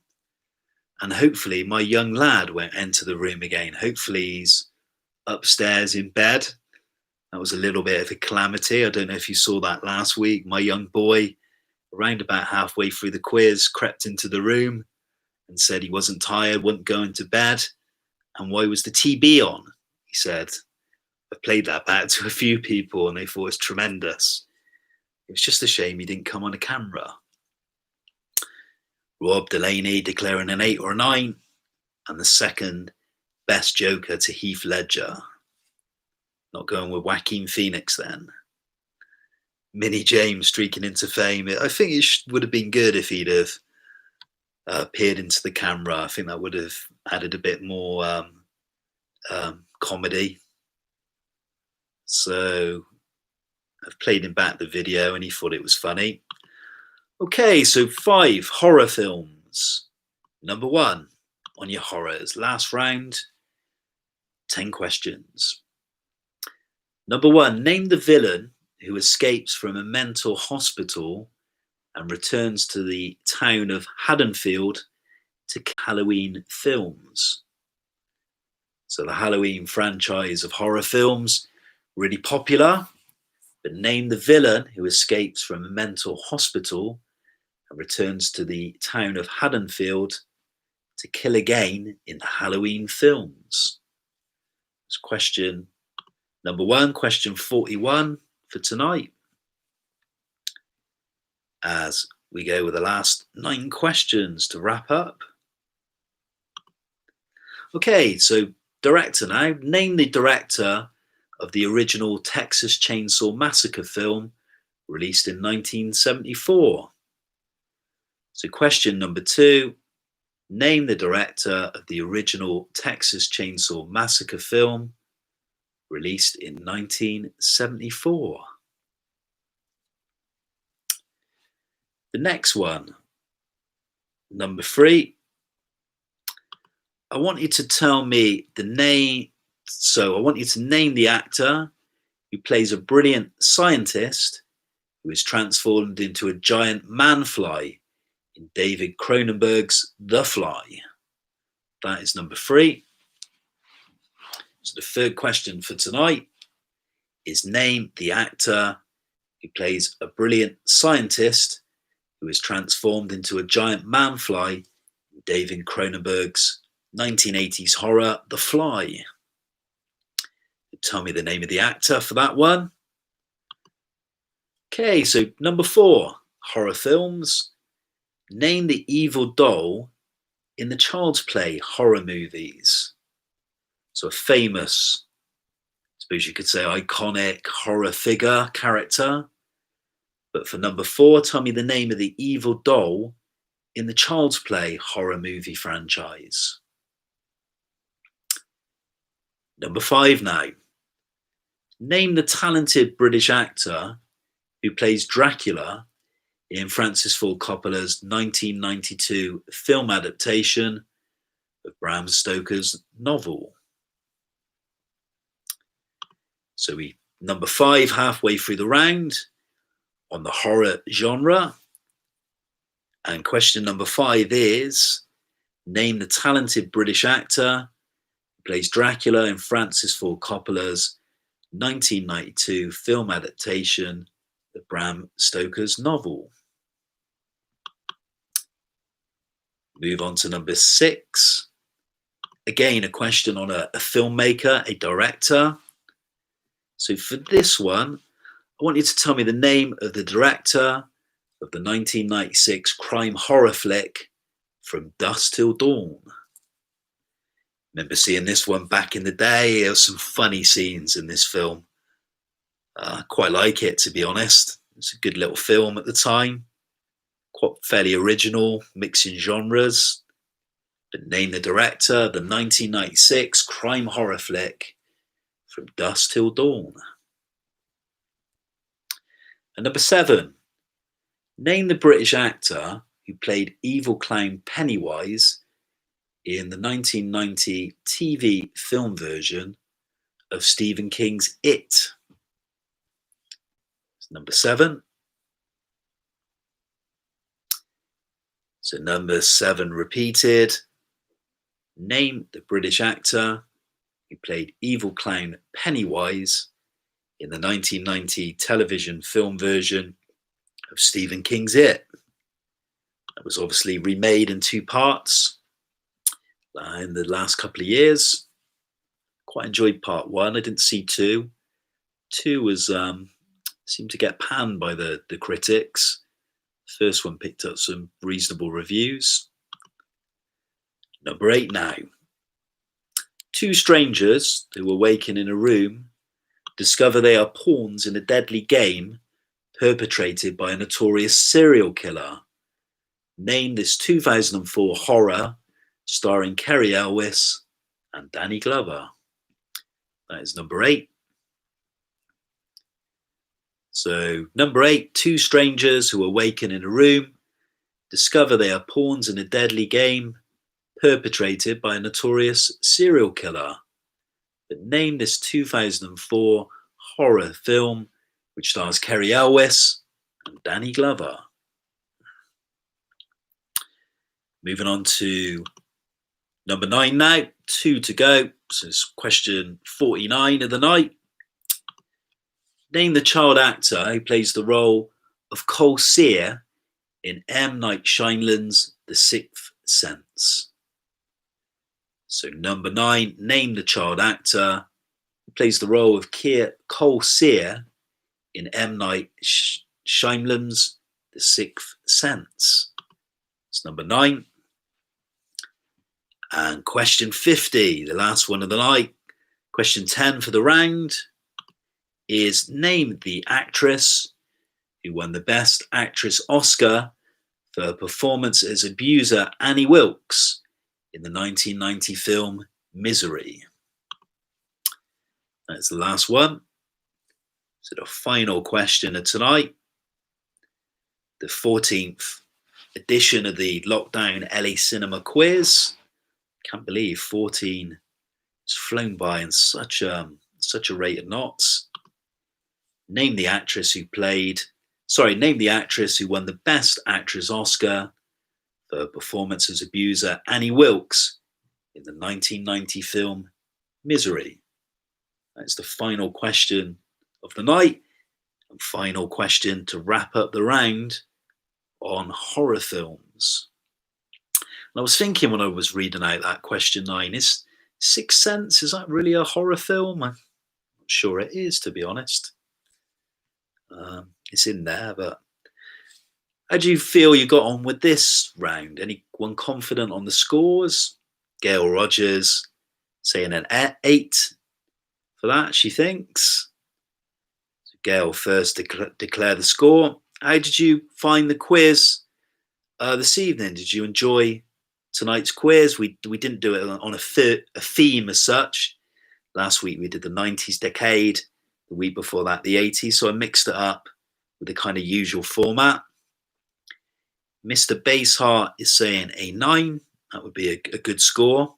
And hopefully my young lad won't enter the room again. Hopefully he's upstairs in bed. That was a little bit of a calamity. I don't know if you saw that last week. My young boy, around about halfway through the quiz, crept into the room and said he wasn't tired, wasn't going to bed. And why was the TV on? He said. I played that back to a few people and they thought it was tremendous. It was just a shame he didn't come on a camera. Rob Delaney declaring an 8 or a 9. And the second best Joker to Heath Ledger. Not going with Joaquin Phoenix then. Minnie James streaking into fame. I think it would have been good if he'd have peered into the camera. I think that would have added a bit more comedy. So I've played him back the video and he thought it was funny. Okay, so 5 horror films. Number 1 on your horrors. Last round, 10 questions. Number 1, name the villain who escapes from a mental hospital and returns to the town of Haddonfield to Halloween films. So the Halloween franchise of horror films, really popular, but name the villain who escapes from a mental hospital and returns to the town of Haddonfield to kill again in the Halloween films. That's question number 1, question 41 for tonight. As we go with the last 9 questions to wrap up. Okay, so director now. Name the director of the original Texas Chainsaw Massacre film released in 1974. So question number 2, Name the director of the original Texas Chainsaw Massacre film released in 1974. The next one, number 3. I want you to tell me the name. So I want you to name the actor who plays a brilliant scientist who is transformed into a giant man-fly in David Cronenberg's The Fly. That is number 3. So the third question for tonight is name the actor who plays a brilliant scientist who is transformed into a giant man-fly in David Cronenberg's 1980s horror The Fly. Tell me the name of the actor for that one. Okay, so number 4, horror films. Name the evil doll in the Child's Play horror movies. So a famous, I suppose you could say iconic horror figure, character. But for number 4, tell me the name of the evil doll in the Child's Play horror movie franchise. Number 5 now. Name the talented British actor who plays Dracula in Francis Ford Coppola's 1992 film adaptation of Bram Stoker's novel. So number 5, halfway through the round on the horror genre. And question number 5 is, name the talented British actor who plays Dracula in Francis Ford Coppola's 1992 film adaptation of Bram Stoker's novel. Move on to number 6. Again, a question on a filmmaker, a director. So for this one, I want you to tell me the name of the director of the 1996 crime horror flick From Dusk Till Dawn. Remember seeing this one back in the day. There were some funny scenes in this film. Quite like it, to be honest. It's a good little film at the time. Quite fairly original, mixing genres. But name the director of the 1996 crime horror flick From Dusk Till Dawn. And number 7. Name the British actor who played evil clown Pennywise in the 1990 TV film version of Stephen King's It. Number 7. So number 7 repeated. Name the British actor who played evil clown Pennywise in the 1990 television film version of Stephen King's It. That was obviously remade in 2 parts in the last couple of years. Quite enjoyed part 1. I didn't see 2. 2 was seemed to get panned by the critics. First one picked up some reasonable reviews. Number 8 now. 2 strangers who awaken in a room discover they are pawns in a deadly game perpetrated by a notorious serial killer. Name this 2004 horror starring Kerry Elwes and Danny Glover. That is number 8. So number 8, 2 strangers who awaken in a room discover they are pawns in a deadly game perpetrated by a notorious serial killer. But name this 2004 horror film which stars Kerry Elwes and Danny Glover. Moving on to number 9 now, 2 to go. So it's question 49 of the night. Name the child actor who plays the role of Cole Sear in M. Night Shyamalan's The Sixth Sense. So number 9, name the child actor who plays the role of Cole Sear in M. Night Shyamalan's The Sixth Sense. It's number 9. And question 50, the last one of the night. Question 10 for the round is name the actress who won the Best Actress Oscar for her performance as abuser Annie Wilkes in the 1990 film Misery? That's the last one. So the final question of tonight, the 14th edition of the Lockdown LA Cinema Quiz. Can't believe 14 has flown by in such a rate of knots. Name the actress who won the Best Actress Oscar for her performance as abuser Annie Wilkes in the 1990 film Misery. That's the final question of the night, and final question to wrap up the round on horror films. And I was thinking when I was reading out that question 9, is Sixth Sense, is that really a horror film? I'm not sure it is, to be honest. It's in there, but how do you feel you got on with this round? Anyone confident on the scores? Gail Rogers saying an 8 for that, she thinks. So Gail first declare the score. How did you find the quiz this evening? Did you enjoy tonight's quiz? We didn't do it on a theme as such. Last week we did the 90s decade, the week before that the 80s, so I mixed it up with the kind of usual format. Mr. Baseheart is saying a 9. That would be a good score.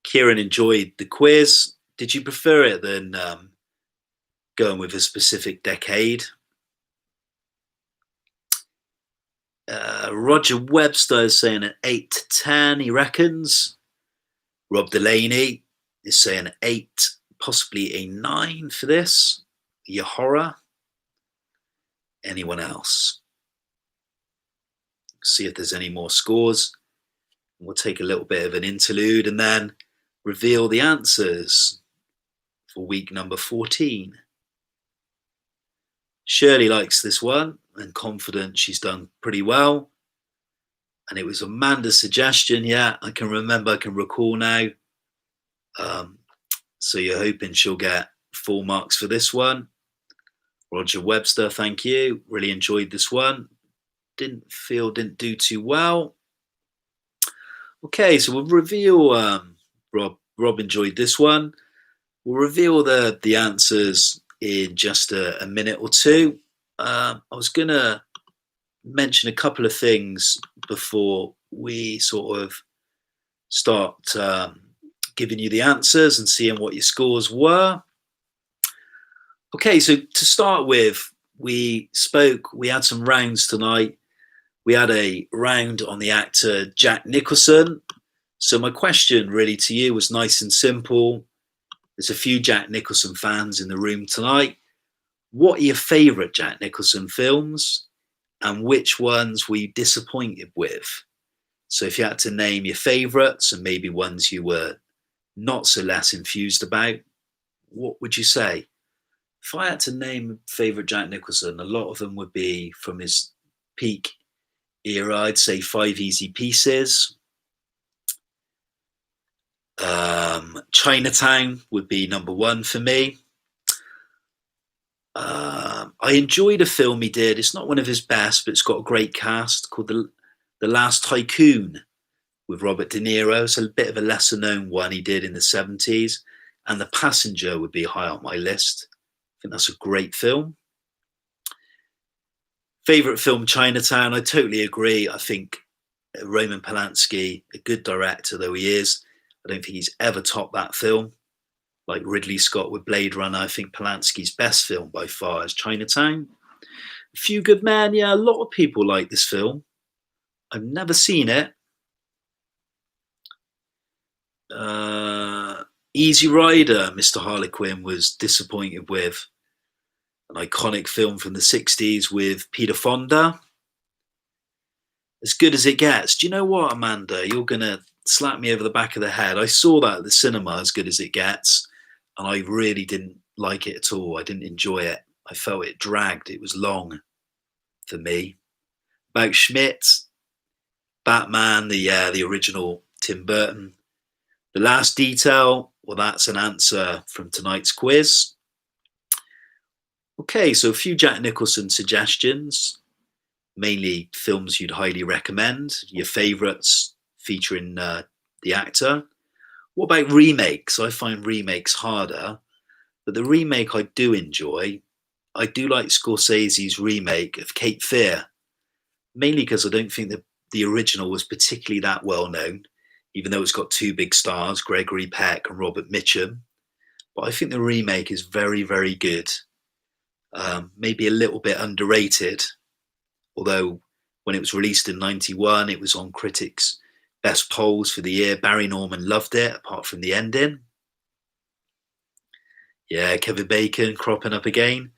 Kieran enjoyed the quiz. Did you prefer it than going with a specific decade? Roger Webster is saying an 8 to 10, he reckons. Rob Delaney is saying 8, possibly a 9 for this. Your horror. Anyone else? See if there's any more scores. We'll take a little bit of an interlude and then reveal the answers for week number 14. Shirley likes this one and confident she's done pretty well. And it was Amanda's suggestion. Yeah, I can recall now. So you're hoping she'll get full marks for this one. Roger Webster, thank you. Really enjoyed this one. Didn't do too well. Okay, so we'll reveal, Rob enjoyed this one. We'll reveal the answers in just a minute or two. I was going to mention a couple of things before we sort of start giving you the answers and seeing what your scores were. Okay, so to start with, we had some rounds tonight. We had a round on the actor Jack Nicholson. So my question really to you was nice and simple. There's a few Jack Nicholson fans in the room tonight. What are your favourite Jack Nicholson films and which ones were you disappointed with? So if you had to name your favourites and maybe ones you were not so less enthused about, what would you say? If I had to name a favourite Jack Nicholson, a lot of them would be from his peak era. I'd say 5 Easy Pieces. Chinatown would be number 1 for me. I enjoyed a film he did. It's not one of his best, but it's got a great cast called The Last Tycoon with Robert De Niro. It's a bit of a lesser known one he did in the 70s. And The Passenger would be high on my list. I think that's a great film. Favourite film, Chinatown. I totally agree. I think Roman Polanski, a good director though he is, I don't think he's ever topped that film. Like Ridley Scott with Blade Runner, I think Polanski's best film by far is Chinatown. A Few Good Men, yeah, a lot of people like this film. I've never seen it. Easy Rider, Mr. Harlequin was disappointed with. An iconic film from the 60s with Peter Fonda. As Good as It Gets. Do you know what, Amanda? You're going to slap me over the back of the head. I saw that at the cinema, As Good as It Gets, and I really didn't like it at all. I didn't enjoy it. I felt it dragged. It was long for me. About Schmidt, Batman, the original Tim Burton. The Last Detail, well, that's an answer from tonight's quiz. Okay, so a few Jack Nicholson suggestions, mainly films you'd highly recommend, your favourites, featuring the actor. What about remakes? I find remakes harder, but the remake I do enjoy. I do like Scorsese's remake of Cape Fear, mainly because I don't think that the original was particularly that well known, even though it's got two big stars, Gregory Peck and Robert Mitchum. But I think the remake is very, very good. Maybe a little bit underrated, although when it was released in '91, it was on critics' best polls for the year. Barry Norman loved it, apart from the ending. Yeah, Kevin Bacon cropping up again,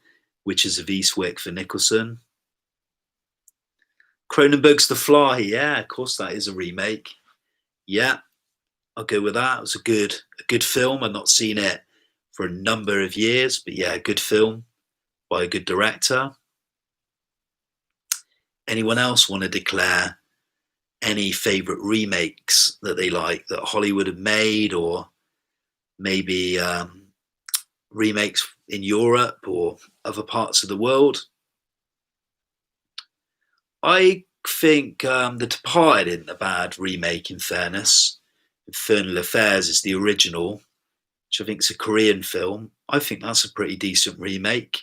Witches of Eastwick for Nicholson. Cronenberg's The Fly, yeah, of course that is a remake. Yeah, I'll go with that. It was a good film. I've not seen it for a number of years, but yeah, a good film by a good director. Anyone else want to declare any favourite remakes that they like that Hollywood have made, or maybe remakes in Europe or other parts of the world? I think The Departed isn't a bad remake, in fairness. Infernal Affairs is the original, which I think is a Korean film. I think that's a pretty decent remake.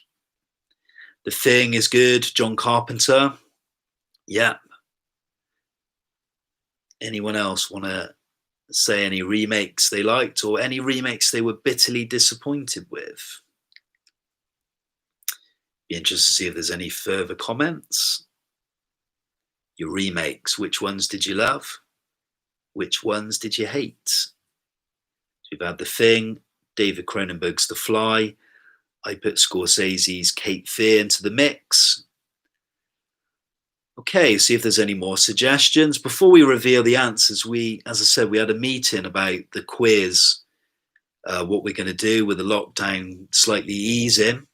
The Thing is good, John Carpenter. Yeah. Anyone else want to say any remakes they liked, or any remakes they were bitterly disappointed with? Be interested to see if there's any further comments. Your remakes, which ones did you love? Which ones did you hate? So we've had The Thing, David Cronenberg's The Fly. I put Scorsese's Cape Fear into the mix. Okay, see if there's any more suggestions. Before we reveal the answers, as I said, we had a meeting about the quiz, what we're going to do with the lockdown slightly easing.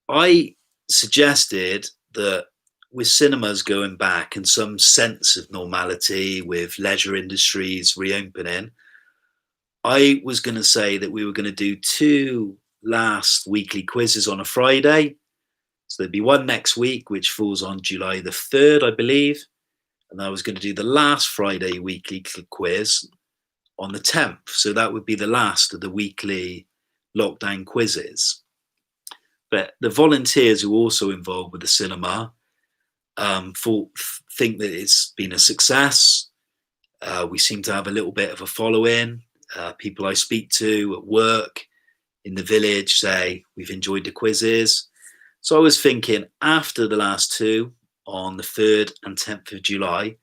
I suggested that with cinemas going back and some sense of normality, with leisure industries reopening, I was going to say that we were going to do 2 last weekly quizzes on a Friday. So there'd be one next week, which falls on July the 3rd, I believe. And I was going to do the last Friday weekly quiz on the 10th. So that would be the last of the weekly lockdown quizzes. But the volunteers who are also involved with the cinema think that it's been a success. We seem to have a little bit of a following. People I speak to at work, in the village, say we've enjoyed the quizzes. So I was thinking, after the last 2 on the 3rd and 10th of July,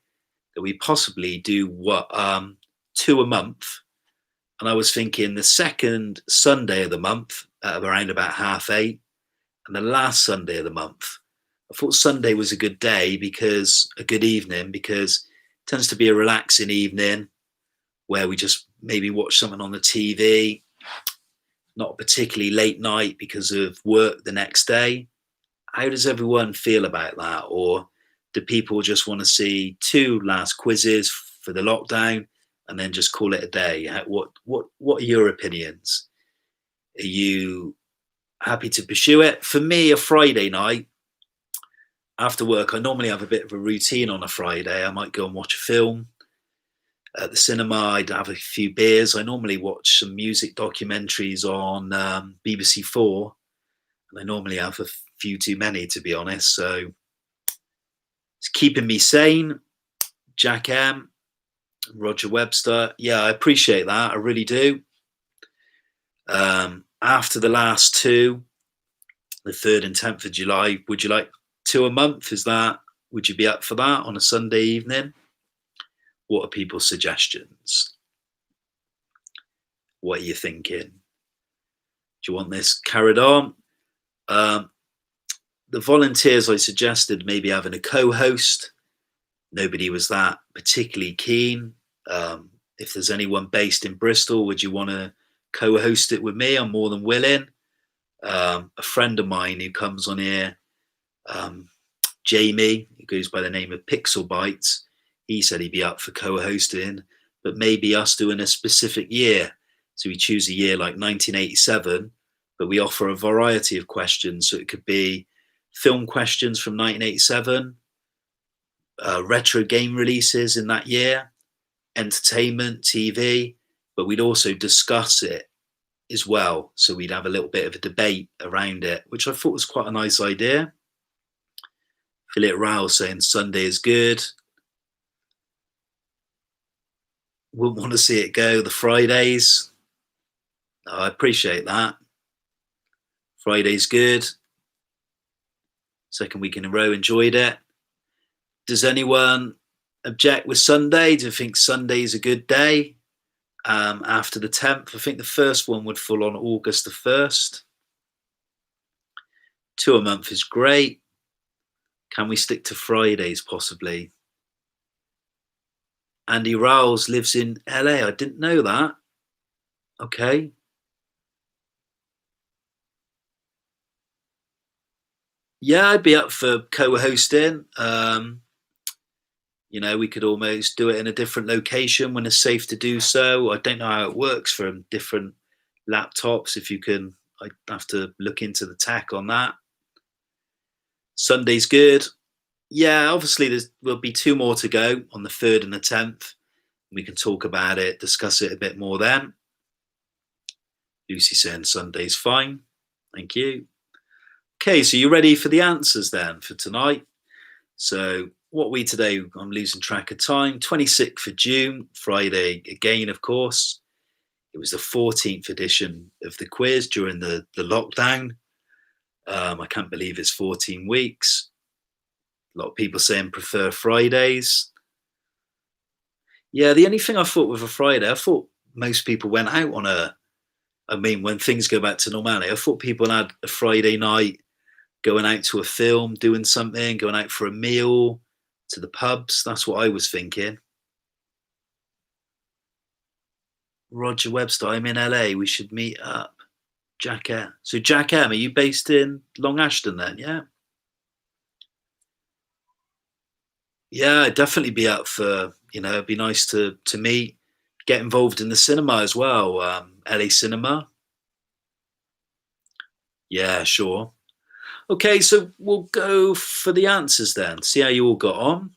that we possibly do 2 a month. And I was thinking the second Sunday of the month at around about 8:30, and the last Sunday of the month. I thought Sunday was a good day, because a good evening, because it tends to be a relaxing evening where we just maybe watch something on the TV, not a particularly late night because of work the next day. How does everyone feel about that? Or do people just want to see 2 last quizzes for the lockdown and then just call it a day? What are your opinions? Are you happy to pursue it? For me, a Friday night after work, I normally have a bit of a routine on a Friday. I might go and watch a film at the cinema. I'd have a few beers. I normally watch some music documentaries on BBC4, and I normally have a few too many, to be honest. So it's keeping me sane. Jack M, Roger Webster. Yeah, I appreciate that. I really do. After the last 2, the 3rd and 10th of July, would you like 2 a month? Would you be up for that on a Sunday evening? What are people's suggestions? What are you thinking? Do you want this carried on? The volunteers, I suggested maybe having a co-host. Nobody was that particularly keen. If there's anyone based in Bristol, would you want to co-host it with me? I'm more than willing. A friend of mine who comes on here, Jamie, who goes by the name of Pixel Bites, he said he'd be up for co-hosting, but maybe us doing a specific year. So we choose a year like 1987, but we offer a variety of questions. So it could be film questions from 1987, retro game releases in that year, entertainment, TV, but we'd also discuss it as well. So we'd have a little bit of a debate around it, which I thought was quite a nice idea. Philip Rao saying Sunday is good. Wouldn't want to see it go. The Fridays. Oh, I appreciate that. Friday's good. Second week in a row, enjoyed it. Does anyone object with Sunday? Do you think Sunday's a good day? After the 10th, I think the first one would fall on August the 1st. 2 a month is great. Can we stick to Fridays possibly? Andy Rowles lives in LA. I didn't know that. Okay. Yeah, I'd be up for co-hosting. We could almost do it in a different location when it's safe to do so. I don't know how it works from different laptops. I'd have to look into the tech on that. Sunday's good. Yeah, obviously will be 2 more to go on the 3rd and the 10th. We can talk about it, discuss it a bit more then. Lucy saying Sunday's fine. Thank you. Okay, so you ready for the answers then for tonight? So what we today, I'm losing track of time, 26th of June, Friday again, of course. It was the 14th edition of the quiz during the lockdown. I can't believe it's 14 weeks. A lot of people saying prefer Fridays. Yeah, the only thing I thought with a Friday, I thought most people went out when things go back to normality, I thought people had a Friday night going out to a film, doing something, going out for a meal, to the pubs. That's what I was thinking. Roger Webster, I'm in LA. We should meet up. Jack M. So Jack M, are you based in Long Ashton then? Yeah. Yeah, I'd definitely be up for, it'd be nice to meet, get involved in the cinema as well. LA Cinema. Yeah, sure. Okay, so we'll go for the answers then. See how you all got on.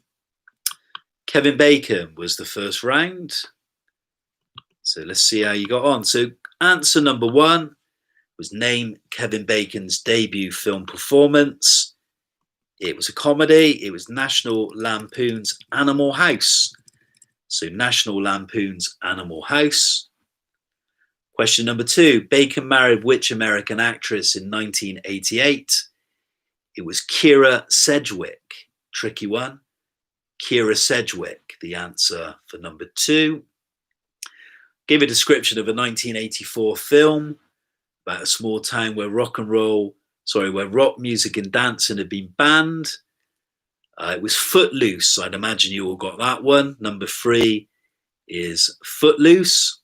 Kevin Bacon was the first round. So let's see how you got on. So answer number 1 was name Kevin Bacon's debut film performance. It was a comedy. It was National Lampoon's Animal House. So National Lampoon's Animal House. Question number 2, Bacon married which American actress in 1988? It was Kira Sedgwick. Tricky one. Kira Sedgwick, the answer for number 2. Give a description of a 1984 film about a small town where rock music and dancing had been banned. It was Footloose. I'd imagine you all got that one. Number 3 is Footloose.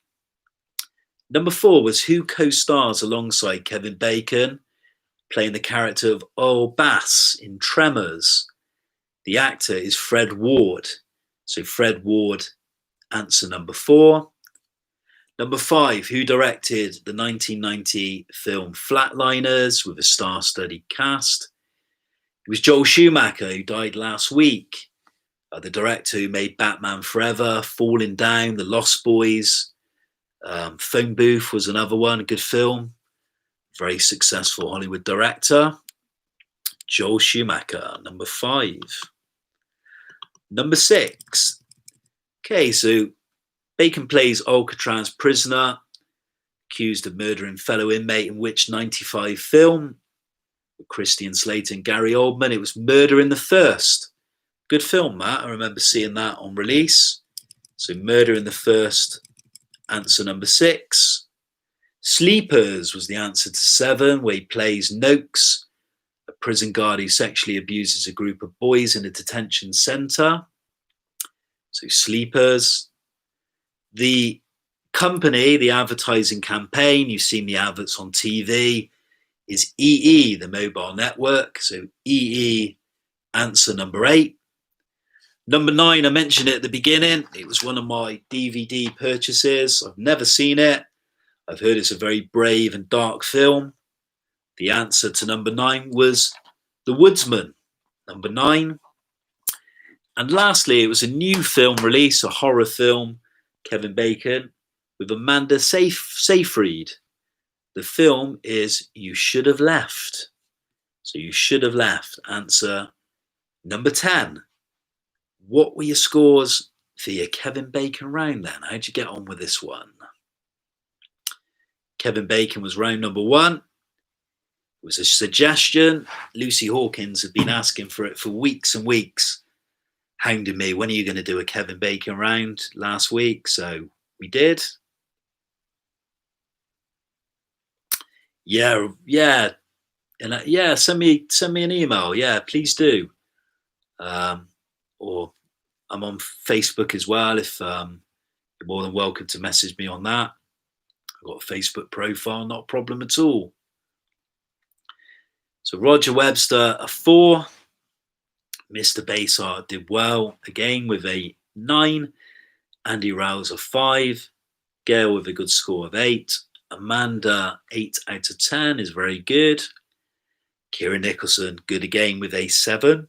Number 4 was who co-stars alongside Kevin Bacon, playing the character of Earl Bass in Tremors. The actor is Fred Ward. So Fred Ward, answer number 4. Number 5, who directed the 1990 film Flatliners with a star-studded cast? It was Joel Schumacher, who died last week. The director who made Batman Forever, Falling Down, The Lost Boys. Phone Booth was another one, a good film. Very successful Hollywood director. Joel Schumacher, number 5. Number 6. Okay, so Bacon plays Alcatraz prisoner, accused of murdering fellow inmate in which 95 film? With Christian Slater and Gary Oldman. It was Murder in the First. Good film, Matt. I remember seeing that on release. So Murder in the First, answer number 6. Sleepers was the answer to 7, where he plays Noakes, a prison guard who sexually abuses a group of boys in a detention centre. So Sleepers. The company, the advertising campaign, you've seen the adverts on TV, is EE, the mobile network. So EE, answer number 8. Number 9, I mentioned it at the beginning. It was one of my DVD purchases. I've never seen it. I've heard it's a very brave and dark film. The answer to number 9 was The Woodsman. Number 9. And lastly, it was a new film release, a horror film, Kevin Bacon, with Amanda Seyfried. The film is You Should Have Left. So You Should Have Left. Answer number 10. What were your scores for your Kevin Bacon round then? How'd you get on with this one? Kevin Bacon was round number 1. It was a suggestion. Lucy Hawkins had been asking for it for weeks and weeks, hounding me, when are you going to do a Kevin Bacon round last week? So we did. Yeah. And send me an email. Yeah, please do. Or I'm on Facebook as well. If you're more than welcome to message me on that. I've got a Facebook profile, not a problem at all. So Roger Webster, a 4. Mr. Basart did well again with a 9. Andy Rouse, a 5. Gail with a good score of 8. Amanda, 8 out of 10 is very good. Kieran Nicholson, good again with a 7.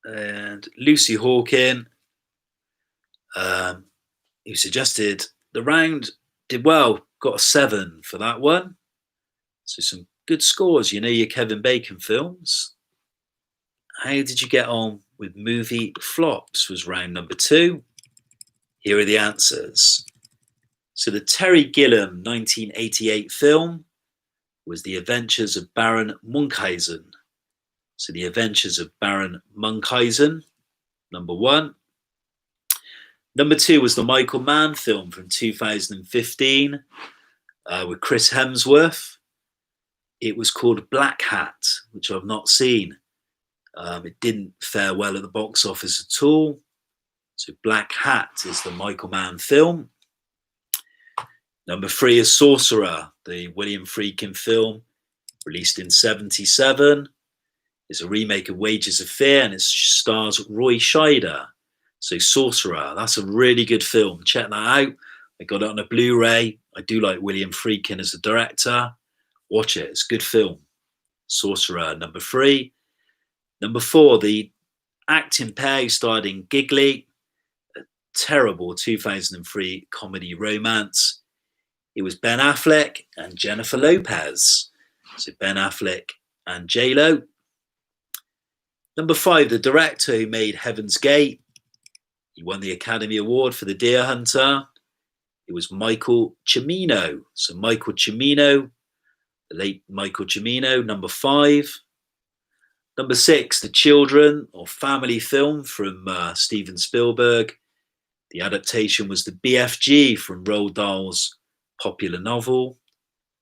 And Lucy Hawkins, who suggested the round, did well, got a 7 for that one. So some good scores. You know your Kevin Bacon films. How did you get on with movie flops was round number 2. Here are the answers. So the Terry Gilliam 1988 film was The Adventures of Baron Munchausen. So The Adventures of Baron Munchausen, number 1. Number 2 was the Michael Mann film from 2015 with Chris Hemsworth. It was called Black Hat, which I've not seen. It didn't fare well at the box office at all. So Black Hat is the Michael Mann film. Number 3 is Sorcerer, the William Friedkin film, released in 1977. It's a remake of Wages of Fear, and it stars Roy Scheider. So Sorcerer, that's a really good film. Check that out. I got it on a Blu-ray. I do like William Friedkin as a director. Watch it. It's a good film. Sorcerer, number 3. Number 4, the acting pair who starred in Giggly, a terrible 2003 comedy romance. It was Ben Affleck and Jennifer Lopez. So Ben Affleck and J-Lo. Number 5, the director who made Heaven's Gate. He won the Academy Award for The Deer Hunter. It was Michael Cimino. So Michael Cimino, the late Michael Cimino, number 5. Number 6, the children or family film from Steven Spielberg. The adaptation was the BFG from Roald Dahl's popular novel.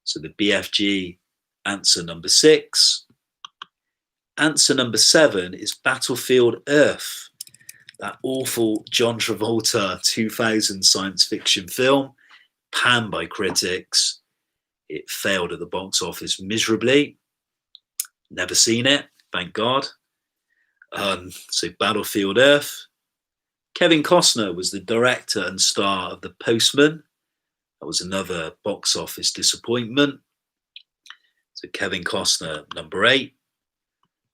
So the BFG, answer number 6. Answer number 7 is Battlefield Earth, that awful John Travolta 2000 science fiction film, panned by critics. It failed at the box office miserably. Never seen it, thank God. So Battlefield Earth. Kevin Costner was the director and star of The Postman. That was another box office disappointment. So Kevin Costner, number 8.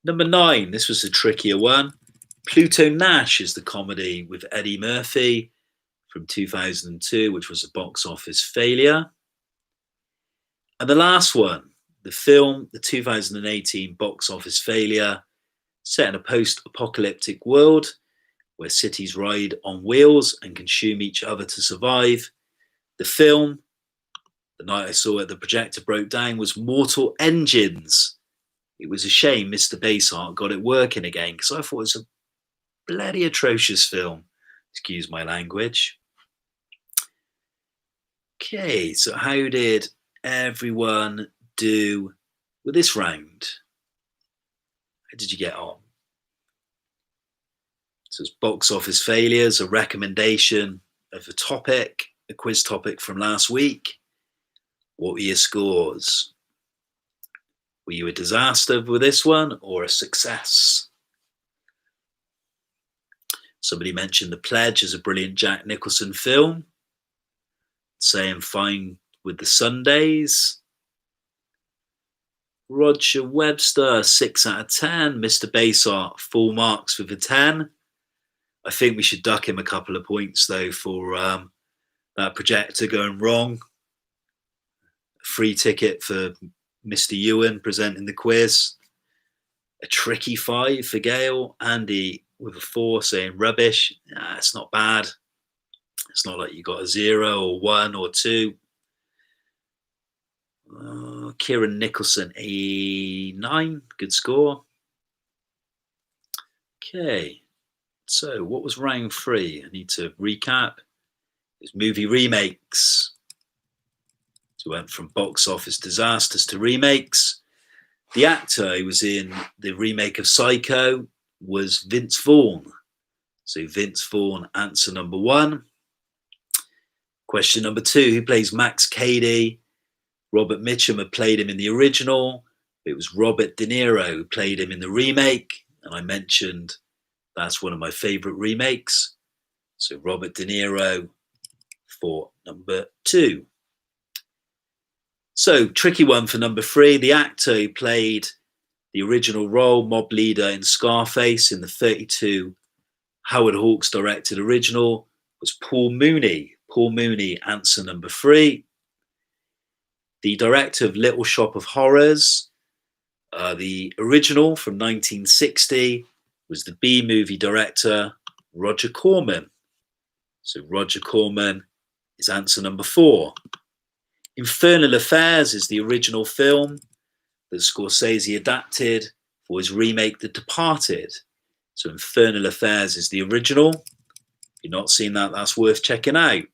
Number 9, this was a trickier one. Pluto Nash is the comedy with Eddie Murphy from 2002, which was a box office failure. And the last one, the film, the 2018 box office failure, set in a post-apocalyptic world where cities ride on wheels and consume each other to survive. The film, the night I saw it, the projector broke down, was Mortal Engines. It was a shame Mr. Basart got it working again, because I thought it was a bloody atrocious film. Excuse my language. Okay, so how did everyone do with this round? How did you get on? So it's box office failures, a recommendation of a topic, a quiz topic from last week. What were your scores? Were you a disaster with this one or a success? Somebody mentioned The Pledge as a brilliant Jack Nicholson film. Saying fine with the Sundays. Roger Webster, 6 out of 10. Mr. Basart, full marks with a 10. I think we should duck him a couple of points, though, for that projector going wrong. Free ticket for Mr. Ewan presenting the quiz. A tricky 5 for Gail. Andy with a 4 saying rubbish. It's not bad. It's not like you got a 0 or 1 or 2. Kieran Nicholson, a 9. Good score. Okay. So what was round 3? I need to recap. It's movie remakes. So we went from box office disasters to remakes. The actor who was in the remake of Psycho was Vince Vaughn. So Vince Vaughn, answer number 1. Question number 2, who plays Max Cady? Robert Mitchum had played him in the original. It was Robert De Niro who played him in the remake. And I mentioned that's one of my favorite remakes. So Robert De Niro for number 2. So tricky one for number 3. The actor who played the original role, mob leader in Scarface in the 1932 Howard Hawks directed original, was Paul Mooney. Paul Mooney, answer number 3. The director of Little Shop of Horrors, the original from 1960, was the B-movie director, Roger Corman. So Roger Corman is answer number 4. Infernal Affairs is the original film that Scorsese adapted for his remake, The Departed. So Infernal Affairs is the original. If you've not seen that, that's worth checking out.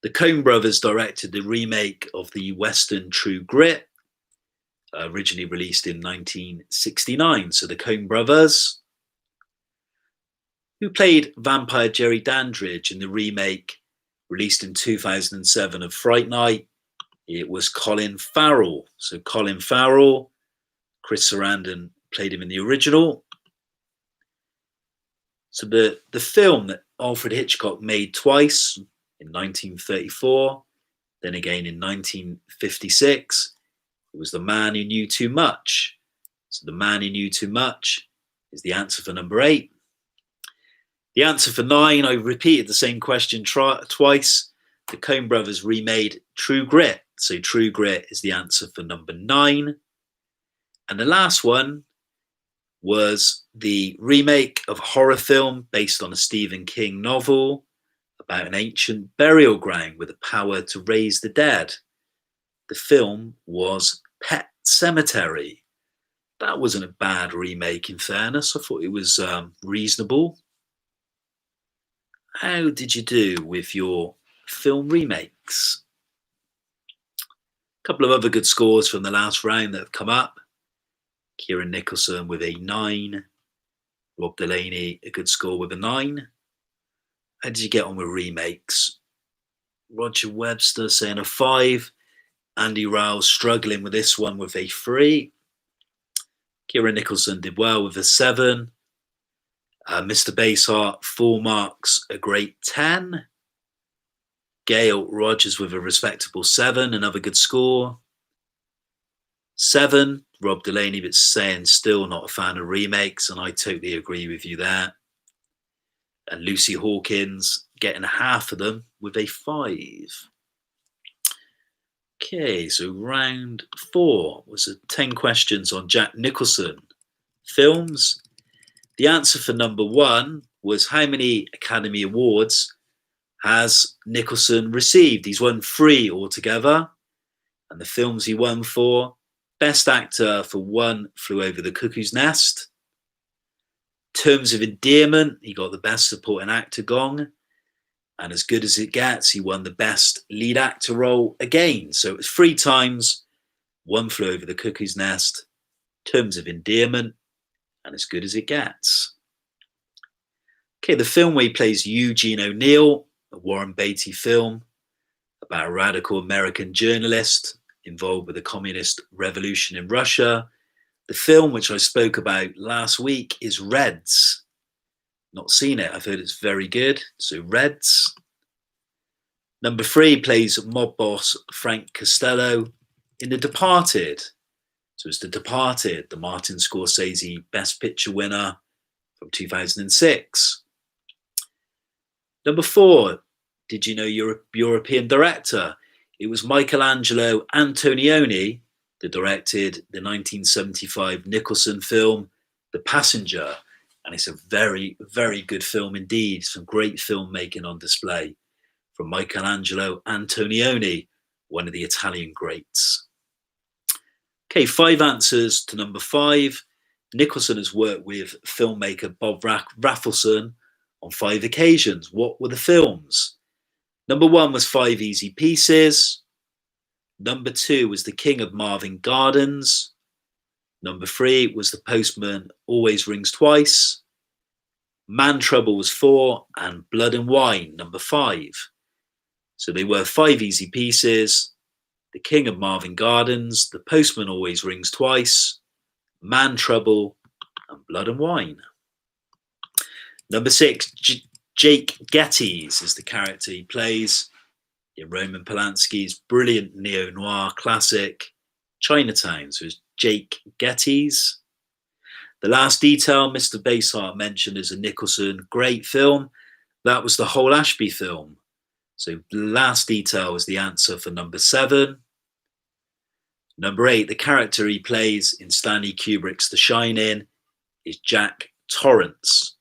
The Coen brothers directed the remake of the Western True Grit, originally released in 1969. So the Coen brothers, who played vampire Jerry Dandridge in the remake released in 2007 of Fright Night, it was Colin Farrell. So Colin Farrell, Chris Sarandon played him in the original. So the film that Alfred Hitchcock made twice, in 1934, then again in 1956, it was The Man Who Knew Too Much. So The Man Who Knew Too Much is the answer for number 8. The answer for 9, I repeated the same question twice. The Coen brothers remade True Grit. So True Grit is the answer for number 9. And the last one was the remake of a horror film based on a Stephen King novel about an ancient burial ground with the power to raise the dead. The film was Pet Sematary. That wasn't a bad remake, in fairness. I thought it was reasonable. How did you do with your film remakes? A couple of other good scores from the last round that have come up. Kieran Nicholson with a 9. Rob Delaney, a good score with a 9. How did you get on with remakes? Roger Webster saying a 5. Andy Rowell struggling with this one with a 3. Kieran Nicholson did well with a 7. Mr. Basart, full marks, a great 10. Gail Rogers with a respectable 7, another good score. 7, Rob Delaney, but saying still not a fan of remakes, and I totally agree with you there. And Lucy Hawkins getting half of them with a 5. Okay, so round 4 was 10 questions on Jack Nicholson films. The answer for number 1 was how many Academy Awards has Nicholson received? He's won 3 altogether. And the films he won for: Best Actor for One Flew Over the Cuckoo's Nest. Terms of Endearment, he got the Best Supporting Actor gong. And As Good as It Gets, he won the Best Lead Actor role again. So it was 3 times: One Flew Over the Cuckoo's Nest, Terms of Endearment, and As Good as It Gets. Okay, the film where he plays Eugene O'Neill, a Warren Beatty film about a radical American journalist involved with the communist revolution in Russia. The film, which I spoke about last week, is Reds. Not seen it. I've heard it's very good. So Reds. Number 3 plays mob boss Frank Costello in The Departed. So it's The Departed, the Martin Scorsese Best Picture winner from 2006. Number 4, did you know you're a European director? It was Michelangelo Antonioni that directed the 1975 Nicholson film, The Passenger. And it's a very, very good film indeed. Some great filmmaking on display from Michelangelo Antonioni, one of the Italian greats. Okay, 5 answers to number 5. Nicholson has worked with filmmaker Bob Rafelson on 5 occasions. What were the films? Number 1 was 5 Easy Pieces. Number 2 was The King of Marvin Gardens. Number 3 was The Postman Always Rings Twice. Man Trouble was 4, and Blood and Wine, number 5. So they were 5 Easy Pieces, The King of Marvin Gardens, The Postman Always Rings Twice, Man Trouble, and Blood and Wine. Number 6, Jake Gettys is the character he plays in Roman Polanski's brilliant neo-noir classic, Chinatown. So it's Jake Gettys. The Last Detail, Mr. Basehart mentioned as a Nicholson great film. That was the Whole Ashby film. So The Last Detail was the answer for number 7. Number 8, the character he plays in Stanley Kubrick's The Shining is Jack Torrance.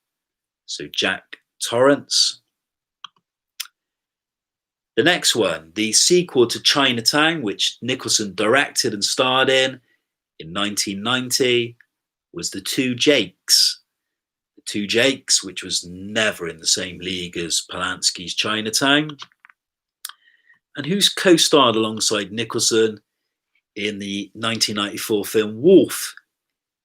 So Jack Torrance. The next one, the sequel to Chinatown, which Nicholson directed and starred in 1990, was The Two Jakes. The Two Jakes, which was never in the same league as Polanski's Chinatown. And who's co-starred alongside Nicholson in the 1994 film Wolf?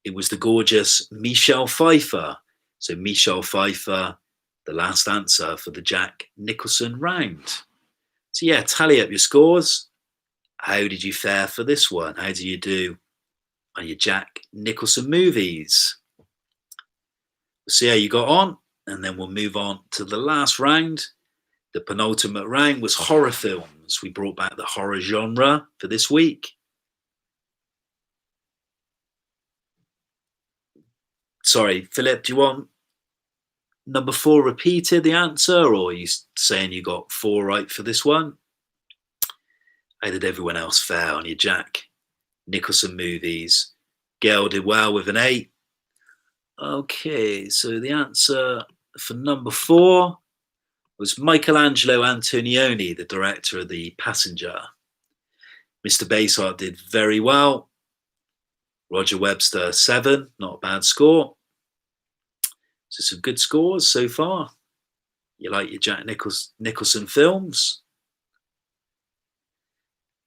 It was the gorgeous Michelle Pfeiffer. So Michelle Pfeiffer, the last answer for the Jack Nicholson round. So yeah, tally up your scores. How did you fare for this one? How do you do on your Jack Nicholson movies? We'll see how you got on, and then we'll move on to the last round. The penultimate round was horror films. We brought back the horror genre for this week. Sorry, Philip, do you want number 4 repeated, the answer, or are you saying you got 4 right for this one? How did everyone else fare on your Jack Nicholson movies? Gail did well with an 8. Okay, so the answer for number 4 was Michelangelo Antonioni, the director of The Passenger. Mr. Basehart did very well. Roger Webster, 7, not a bad score. So some good scores so far. You like your Jack Nicholson films?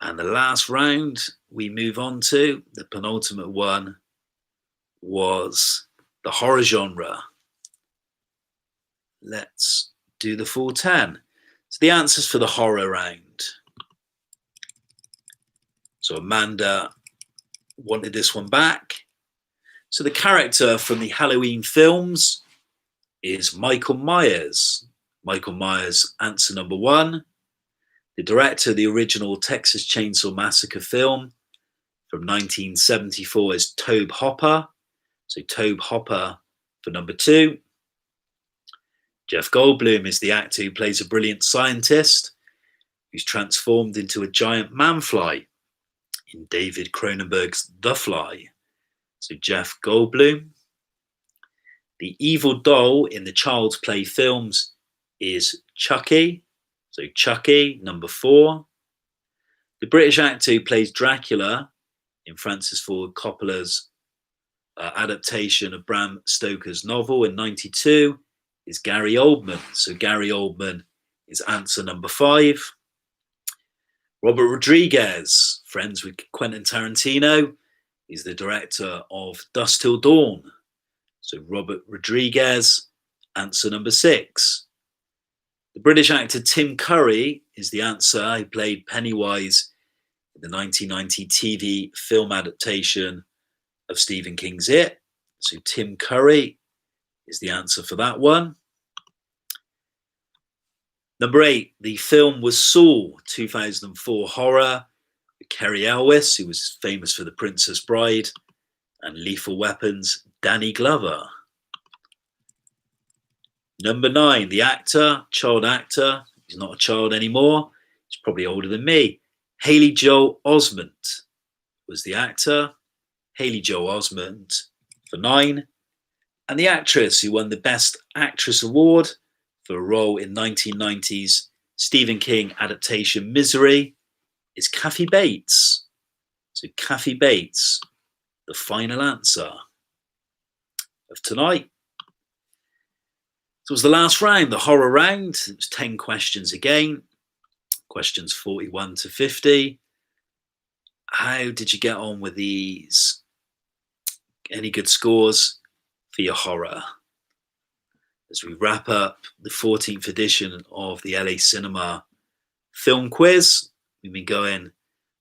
And the last round we move on to, the penultimate one, was the horror genre. Let's do the full 10. So the answers for the horror round. So Amanda wanted this one back. So the character from the Halloween films is Michael Myers. Michael Myers, answer number 1. The director of the original Texas Chainsaw Massacre film from 1974 is Tobe Hopper. So Tobe Hopper for number 2. Jeff Goldblum is the actor who plays a brilliant scientist who's transformed into a giant man-fly in David Cronenberg's The Fly. So Jeff Goldblum. The evil doll in the Child's Play films is Chucky. So Chucky, number 4. The British actor who plays Dracula in Francis Ford Coppola's adaptation of Bram Stoker's novel in 1992 is Gary Oldman. So Gary Oldman is answer number 5. Robert Rodriguez, friends with Quentin Tarantino, is the director of Dusk Till Dawn. So Robert Rodriguez, answer number 6. The British actor Tim Curry is the answer. He played Pennywise in the 1990 TV film adaptation of Stephen King's It. So Tim Curry is the answer for that one. Number 8, the film was Saw, 2004 horror, Kerry Elwes, who was famous for The Princess Bride and Lethal Weapons, Danny Glover. Number 9, the actor, child actor. He's not a child anymore. He's probably older than me. Haley Joel Osment was the actor. Haley Joel Osment for 9. And the actress who won the Best Actress Award for a role in 1990's Stephen King adaptation Misery is Kathy Bates. So Kathy Bates, the final answer of tonight. So it was the last round, the horror round. It was 10 questions again. Questions 41 to 50. How did you get on with these? Any good scores for your horror? As we wrap up the 14th edition of the LA Cinema Film Quiz. We've been going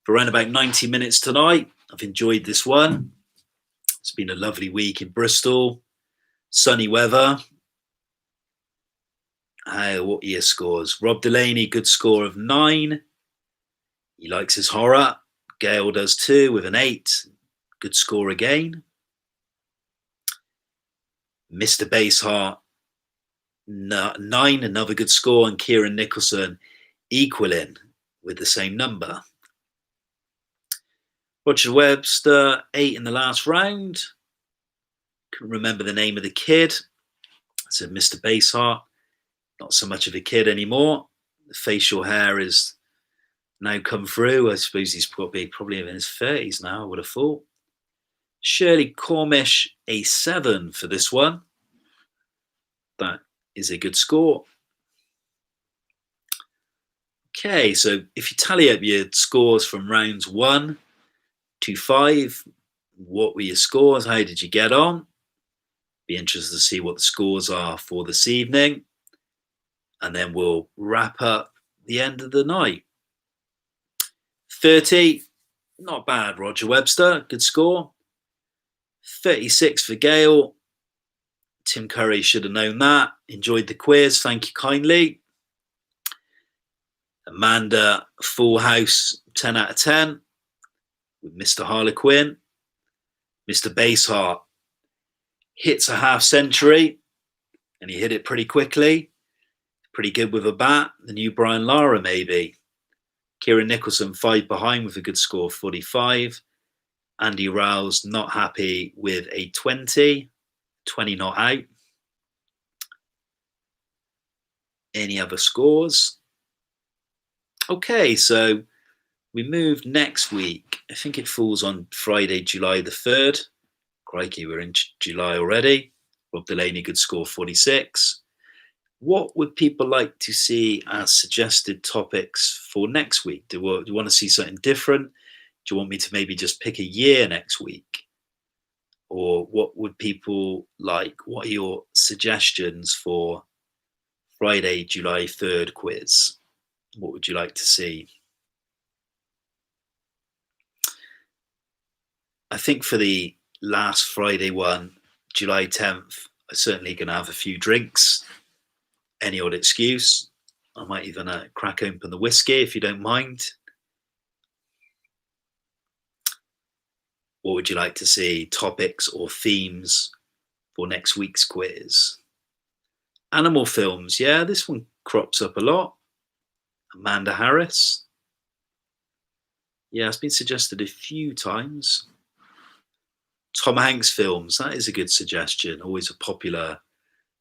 for around about 90 minutes tonight. I've enjoyed this one. It's been a lovely week in Bristol. Sunny weather. What are your scores? Rob Delaney, good score of 9. He likes his horror. Gail does too with an 8. Good score again. Mr. Baseheart, 9, another good score. And Kieran Nicholson equaling with the same number. Roger Webster, 8 in the last round. Couldn't remember the name of the kid. I said Mr. Baseheart. Not so much of a kid anymore. The facial hair is now come through. I suppose he's probably in his 30s now, I would have thought. Shirley Cormish, a 7 for this one. That is a good score. Okay, so if you tally up your scores from rounds 1 to 5, what were your scores? How did you get on? Be interested to see what the scores are for this evening. And then we'll wrap up the end of the night. 30, not bad, Roger Webster, good score. 36 for Gail. Tim Curry should have known that. Enjoyed the quiz, thank you kindly. Amanda, full house, 10 out of 10 with Mr. Harlequin. Mr. Baseheart hits a half century and he hit it pretty quickly. Pretty good with a bat. The new Brian Lara, maybe. Kieran Nicholson, 5 behind with a good score, 45. Andy Rouse, not happy with a 20. 20 not out. Any other scores? Okay, so we moved next week. I think it falls on Friday, July the 3rd. Crikey, we're in July already. Rob Delaney, good score, 46. What would people like to see as suggested topics for next week? Do you want to see something different? Do you want me to maybe just pick a year next week? Or what would people like? What are your suggestions for Friday, July 3rd quiz? What would you like to see? I think for the last Friday one, July 10th, I'm certainly going to have a few drinks. Any odd excuse. I might even crack open the whiskey if you don't mind. What would you like to see? Topics or themes for next week's quiz? Animal films. Yeah, this one crops up a lot. Amanda Harris. Yeah, it's been suggested a few times. Tom Hanks films. That is a good suggestion. Always a popular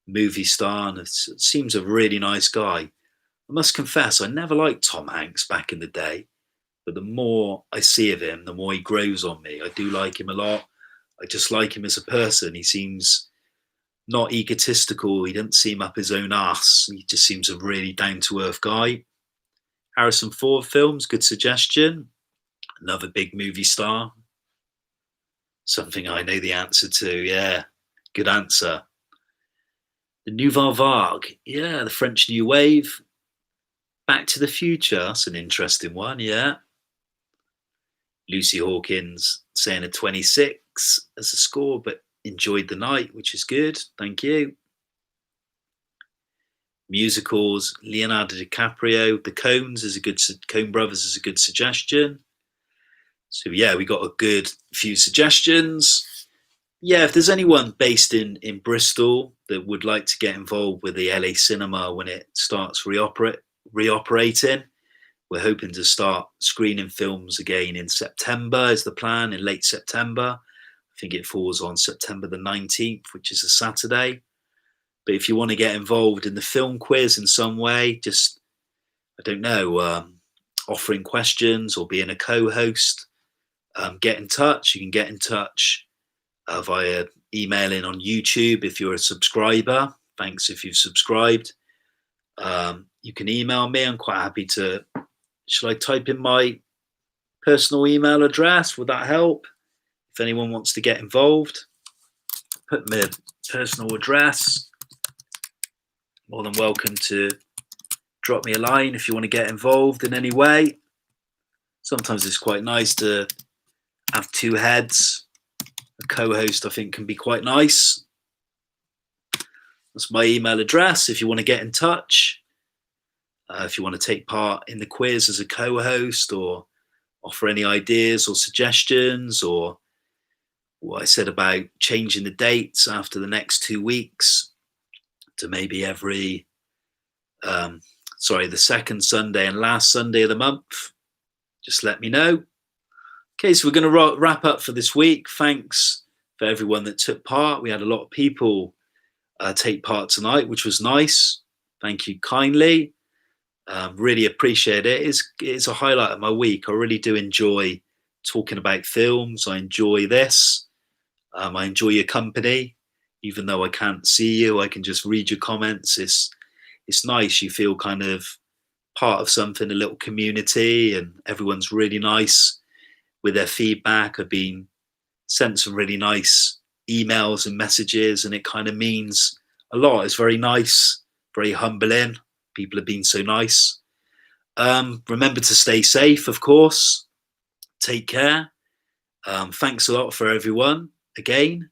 movie star, and it seems a really nice guy. I must confess, I never liked Tom Hanks back in the day, but the more I see of him, the more he grows on me. I do like him a lot. I just like him as a person. He seems not egotistical. He doesn't seem up his own arse. He just seems a really down-to-earth guy. Harrison Ford films, good suggestion. Another big movie star. Something I know the answer to, yeah. Good answer. The Nouvelle Vague, yeah, the French New Wave. Back to the Future, that's an interesting one, yeah. Lucy Hawkins saying a 26 as a score, but enjoyed the night, which is good, thank you. Musicals, Leonardo DiCaprio, The Coen Brothers is a good suggestion. So yeah, we got a good few suggestions. Yeah, if there's anyone based in Bristol that would like to get involved with the LA cinema when it starts reoperating, we're hoping to start screening films again in September is the plan, in late September. I think it falls on September the 19th, which is a Saturday. But if you want to get involved in the film quiz in some way, just, I don't know, offering questions or being a co-host, get in touch. You can get in touch via emailing on YouTube if you're a subscriber. Thanks if you've subscribed. You can email me. I'm quite happy to. Shall I type in my personal email address? Would that help? If anyone wants to get involved, put my personal address. More than welcome to drop me a line if you want to get involved in any way. Sometimes it's quite nice to have two heads. A co-host, I think, can be quite nice. That's my email address if you want to get in touch. If you want to take part in the quiz as a co-host or offer any ideas or suggestions, or what I said about changing the dates after the next 2 weeks to maybe the second Sunday and last Sunday of the month, just let me know. Okay, so we're going to wrap up for this week. Thanks for everyone that took part. We had a lot of people take part tonight, which was nice. Thank you kindly. Really appreciate it. It's a highlight of my week. I really do enjoy talking about films. I enjoy this. I enjoy your company. Even though I can't see you, I can just read your comments. It's nice. You feel kind of part of something, a little community, and everyone's really nice with their feedback. I've been sent some really nice emails and messages, and it kind of means a lot. It's very nice, very humbling. People have been so nice. Remember to stay safe, of course. Take care. Thanks a lot for everyone again.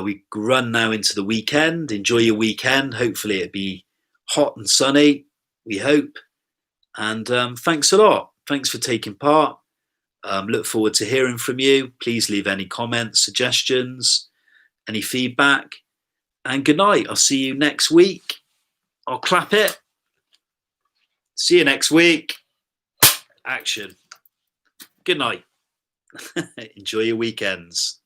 We run now into the weekend. Enjoy your weekend. Hopefully it'll be hot and sunny, we hope. And thanks a lot. Thanks for taking part. Look forward to hearing from you. Please leave any comments, suggestions, any feedback. And good night. I'll see you next week. I'll clap it. See you next week. Action. Good night. Enjoy your weekends.